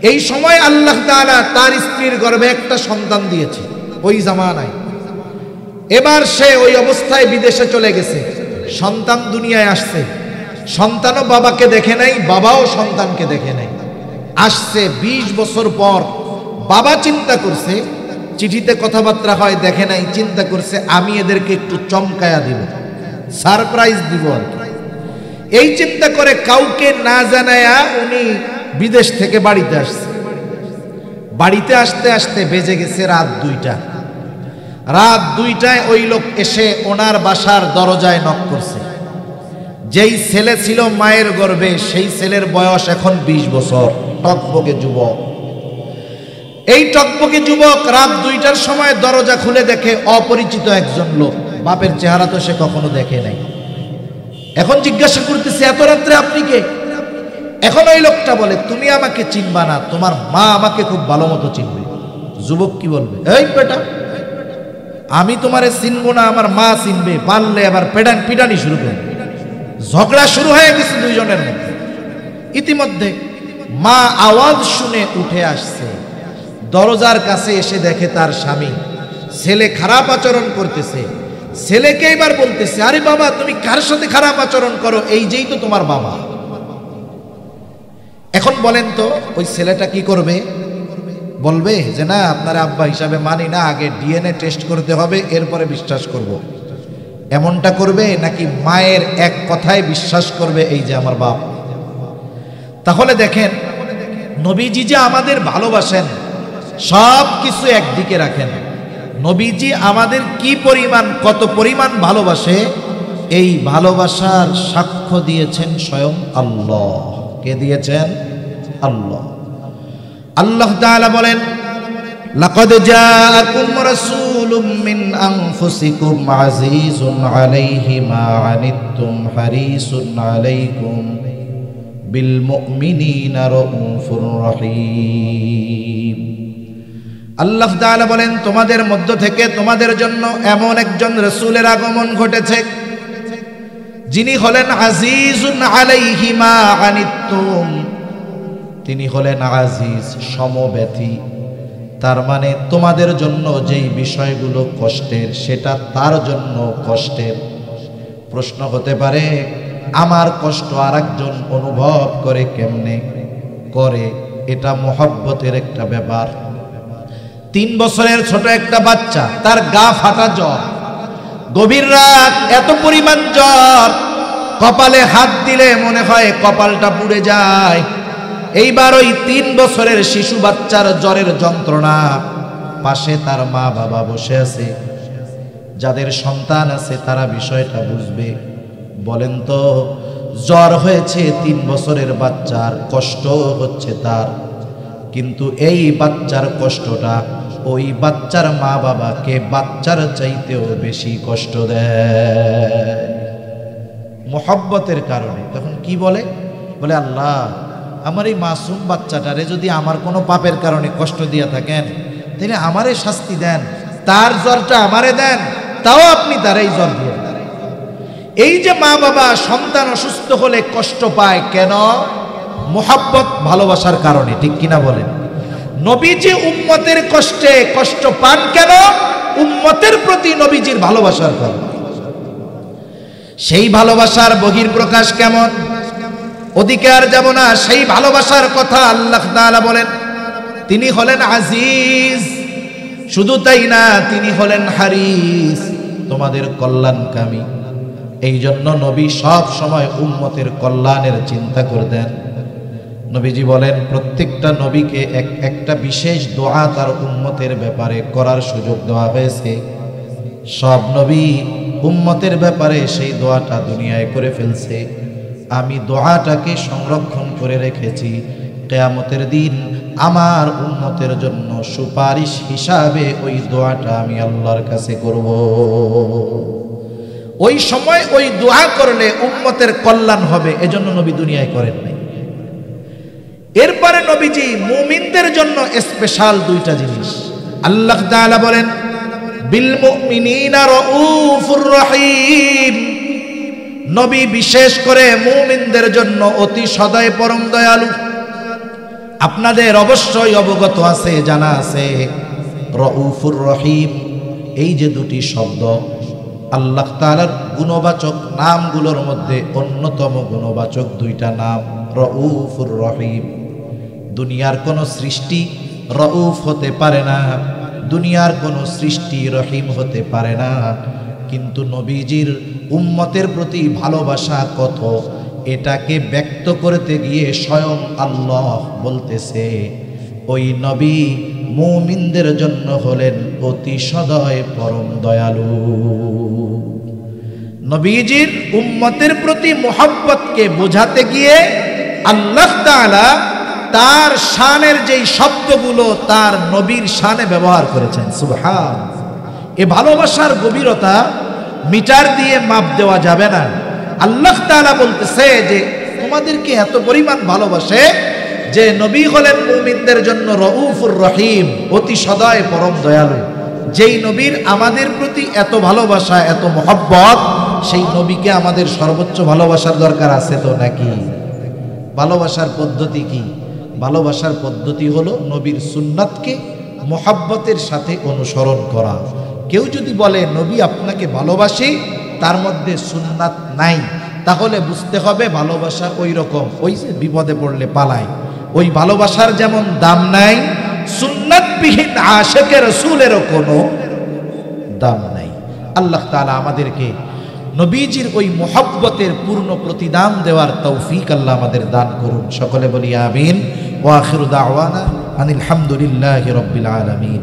এই সময় আল্লাহ তাআলা তার স্ত্রীর গর্ভে একটা সন্তান দিয়েছে ওই জামানায়। এবার সে ওই অবস্থায় বিদেশে চলে গেছে, সন্তান দুনিয়ায় আসছে, সন্তানও বাবাকে দেখে নাই, বাবাও সন্তানকে দেখে নাই। আসছে 20 বছর পর, বাবা চিন্তা করছে চিঠিতে কথাবার্তা হয়, দেখে নাই, চিন্তা করছে আমি এদেরকে একটু চমকায়া দিব, সারপ্রাইজ দিব আর কি। এই চিন্তা করে কাউকে না জানায়া উনি বিদেশ থেকে বাড়িতে আসছে। বাড়িতে আসতে আসতে বেজে গেছে রাত 2টা। রাত 2টায় ওই লোক এসে ওনার বাসার দরজায় নক করছে। যেই ছেলে ছিল মায়ের গর্ভে, সেই ছেলের বয়স এখন 20 বছর, টকবকে যুবক। এই টকবকে যুবক রাত 2টার সময় দরজা খুলে দেখে অপরিচিত একজন লোক। বাপের চেহারা তো সে কখনো দেখে নাই। এখন জিজ্ঞাসা করতেছে, এত রাত্রে আপনি কে? এখন ওই লোকটা বলে, তুমি আমাকে চিনবা না, তোমার মা আমাকে খুব ভালো মতো চিনবে। যুবক কি বলবে, এই বেটা, আমি তোমারে চিনবো না, আমার মা চিনবে। পারলে আবার পিটানি শুরু করে। ঝগড়া শুরু হয়ে গেছে দুইজনের মধ্যে। ইতিমধ্যে মা আওয়াজ শুনে উঠে আসছে, দরজার কাছে এসে দেখে তার স্বামী। ছেলে খারাপ আচরণ করতেছে। ছেলেকে এবার বলতেছে, আরে বাবা, তুমি কার সাথে খারাপ আচরণ করো? এই যেই তো তোমার বাবা। এখন বলেন তো ওই ছেলেটা কি করবে? বলবে যে না, আপনার আব্বা হিসাবে মানি না, আগে ডিএনএ টেস্ট করতে হবে, এরপরে বিশ্বাস করব। এমনটা করবে নাকি মায়ের এক কথায় বিশ্বাস করবে এই যে আমার বাপ? তাহলে দেখেন নবীজি যে আমাদের ভালোবাসেন, সব কিছু একদিকে রাখেন, নবীজি আমাদের কি পরিমাণ, কত পরিমাণ ভালোবাসে, এই ভালোবাসার সাক্ষ্য দিয়েছেন স্বয়ং আল্লাহ। কে দিয়েছেন? আল্লাহ। আল্লাহ তাআলা বলেন, লাকাদ জাআকুম রাসূলুম মিন আনফুসিকুম আজিজুন আলাইহি মা আনিতুম হারিসুন আলাইকুম বিল মুমিনিনা রাউফুর রহিম। আল্লাহ তাআলা বলেন, তোমাদের মধ্য থেকে তোমাদের জন্য এমন একজন রাসূলের আগমন ঘটেছে যিনি হলেন আজিজুন আলাইহি মা আনিতুম। তিনি হলেন আজিজ, সমব্যথী। তার মানে তোমাদের জন্য যেই বিষয়গুলো কষ্টের, সেটা তার জন্য কষ্টের। প্রশ্ন হতে পারে, আমার কষ্ট আরেকজন অনুভব করে কেমনে? করে, এটা মহব্বতের একটা ব্যাপার। 3 বছরের ছোট একটা বাচ্চা, তার গা ফাটা জ্বর, গভীর রাত, এত পরিমাণ জ্বর, কপালে হাত দিলে মনে হয় কপালটা পুড়ে যায়। এইবার ওই 3 বছরের শিশু বাচ্চার জ্বরের যন্ত্রণা পাশে তার মা বাবা বসে আছে, যাদের সন্তান আছে তারা বিষয়টা বুঝবে। বলেন তো, জ্বর হয়েছে 3 বছরের বাচ্চার, কষ্ট হচ্ছে তার, কিন্তু এই বাচ্চার কষ্টটা ওই বাচ্চার মা বাবাকে বাচ্চার চাইতেও বেশি কষ্ট দেয় মোহব্বতের কারণে। তখন কি বলে? বলে আল্লাহ, আমার এই মাসুম বাচ্চাটারে যদি আমার কোনো পাপের কারণে কষ্ট দিয়ে থাকেন, তাহলে আমারে শাস্তি দেন, তার জ্বরটা আমারে দেন, তাও আপনি তার এই জ্বর দিয়ে দেন। এই যে মা বাবা সন্তান অসুস্থ হলে কষ্ট পায় কেন? মোহাব্বত, ভালোবাসার কারণে, ঠিক কিনা বলেন? নবীজি উম্মতের কষ্টে কষ্ট পান কেন? উম্মতের প্রতি নবীজির ভালোবাসার কারণে। সেই ভালোবাসার বহির্প্রকাশ কেমন? ওদিকে আর যাব না। সেই ভালোবাসার কথা আল্লাহ তাআলা বলেন, তিনি হলেন আজিজ। শুধু তাই না, তিনি হলেন হারিস, তোমাদের কল্যাণকামী। এই জন্য নবী সব সময় উম্মতের কল্যাণের চিন্তা করতেন। নবীজি বলেন, প্রত্যেকটা নবীকে একটা বিশেষ দোয়া তার উম্মতের ব্যাপারে করার সুযোগ দেওয়া হয়েছে। সব নবী উম্মতের ব্যাপারে সেই দোয়াটা দুনিয়ায় করে ফেলছে। আমি দোয়াটাকে সংরক্ষণ করে রেখেছি, কিয়ামতের দিন আমার উম্মতের জন্য সুপারিশ হিসাবে ওই দোয়াটা আমি আল্লাহর কাছে করব। ওই সময় ওই দোয়া করলে উম্মতের কল্যাণ হবে, এজন্য নবী দুনিয়ায় করেন নাই। এরপরে নবীজি মুমিনদের জন্য স্পেশাল 2টা জিনিস। আল্লাহ তাআলা বলেন, বিল মুমিনিনা রাউফুর রহিম। নবী বিশেষ করে মুমিনদের জন্য অতি সদয় পরম দয়ালু। আপনাদের অবশ্যই অবগত আছে, জানা আছে, রাউফুর রহিম এই যে 2টি শব্দ আল্লাহ তাআলার গুণবাচক নামগুলোর মধ্যে অন্যতম গুণবাচক 2টা নাম রাউফুর রহিম। দুনিয়ার কোন সৃষ্টি রাউফ হতে পারে না, দুনিয়ার কোন সৃষ্টি রহিম হতে পারে না, কিন্তু নবীজির উম্মতের প্রতি ভালোবাসা কত, এটাকে ব্যক্ত করতে গিয়ে স্বয়ং আল্লাহ বলতেছে, ওই নবী মুমিনদের জন্য হলেন অতি সদয় পরম দয়ালু। নবীজির উম্মতের প্রতি মোহাব্বতকে বোঝাতে গিয়ে আল্লাহ তাআলা তার শানের যেই শব্দগুলো তার নবীর শানে ব্যবহার করেছেন, সুবহান। এ ভালোবাসার গভীরতা মিটার দিয়ে মাপ দেওয়া যাবে না। আল্লাহ তাআলা বলতেছে যে তোমাদেরকে এত পরিমাণ ভালোবাসে যে নবী হলেন মুমিনদের জন্য রাউফুর রহিম, অতি সদয় পরম দয়ালু। যেই নবীর আমাদের প্রতি এত ভালোবাসা, এত মহব্বত, সেই নবীকে আমাদের সর্বোচ্চ ভালোবাসার দরকার আছে তো নাকি? ভালোবাসার পদ্ধতি কি? ভালোবাসার পদ্ধতি হলো নবীর সুন্নাতকে মহব্বতের সাথে অনুসরণ করা। কেউ যদি বলে নবী আপনাকে ভালোবাসি, তার মধ্যে সুন্নাত নাই, তাহলে বুঝতে হবে ভালোবাসা ওই রকম, ওই যে বিপদে পড়লে পালায়, ওই ভালোবাসার যেমন দাম নাই, সুন্নাতবিহীন আশিকে রাসূলেরও কোনো দাম নাই। আল্লাহ তাআলা আমাদেরকে নবীজির ওই মুহাব্বতের পূর্ণ প্রতিদান দেওয়ার তৌফিক আল্লাহ আমাদের দান করুন। সকলে বলি আমিন। ওয়া আখিরু দাওয়ানা আনিল হামদুলিল্লাহি রাব্বিল আলামিন।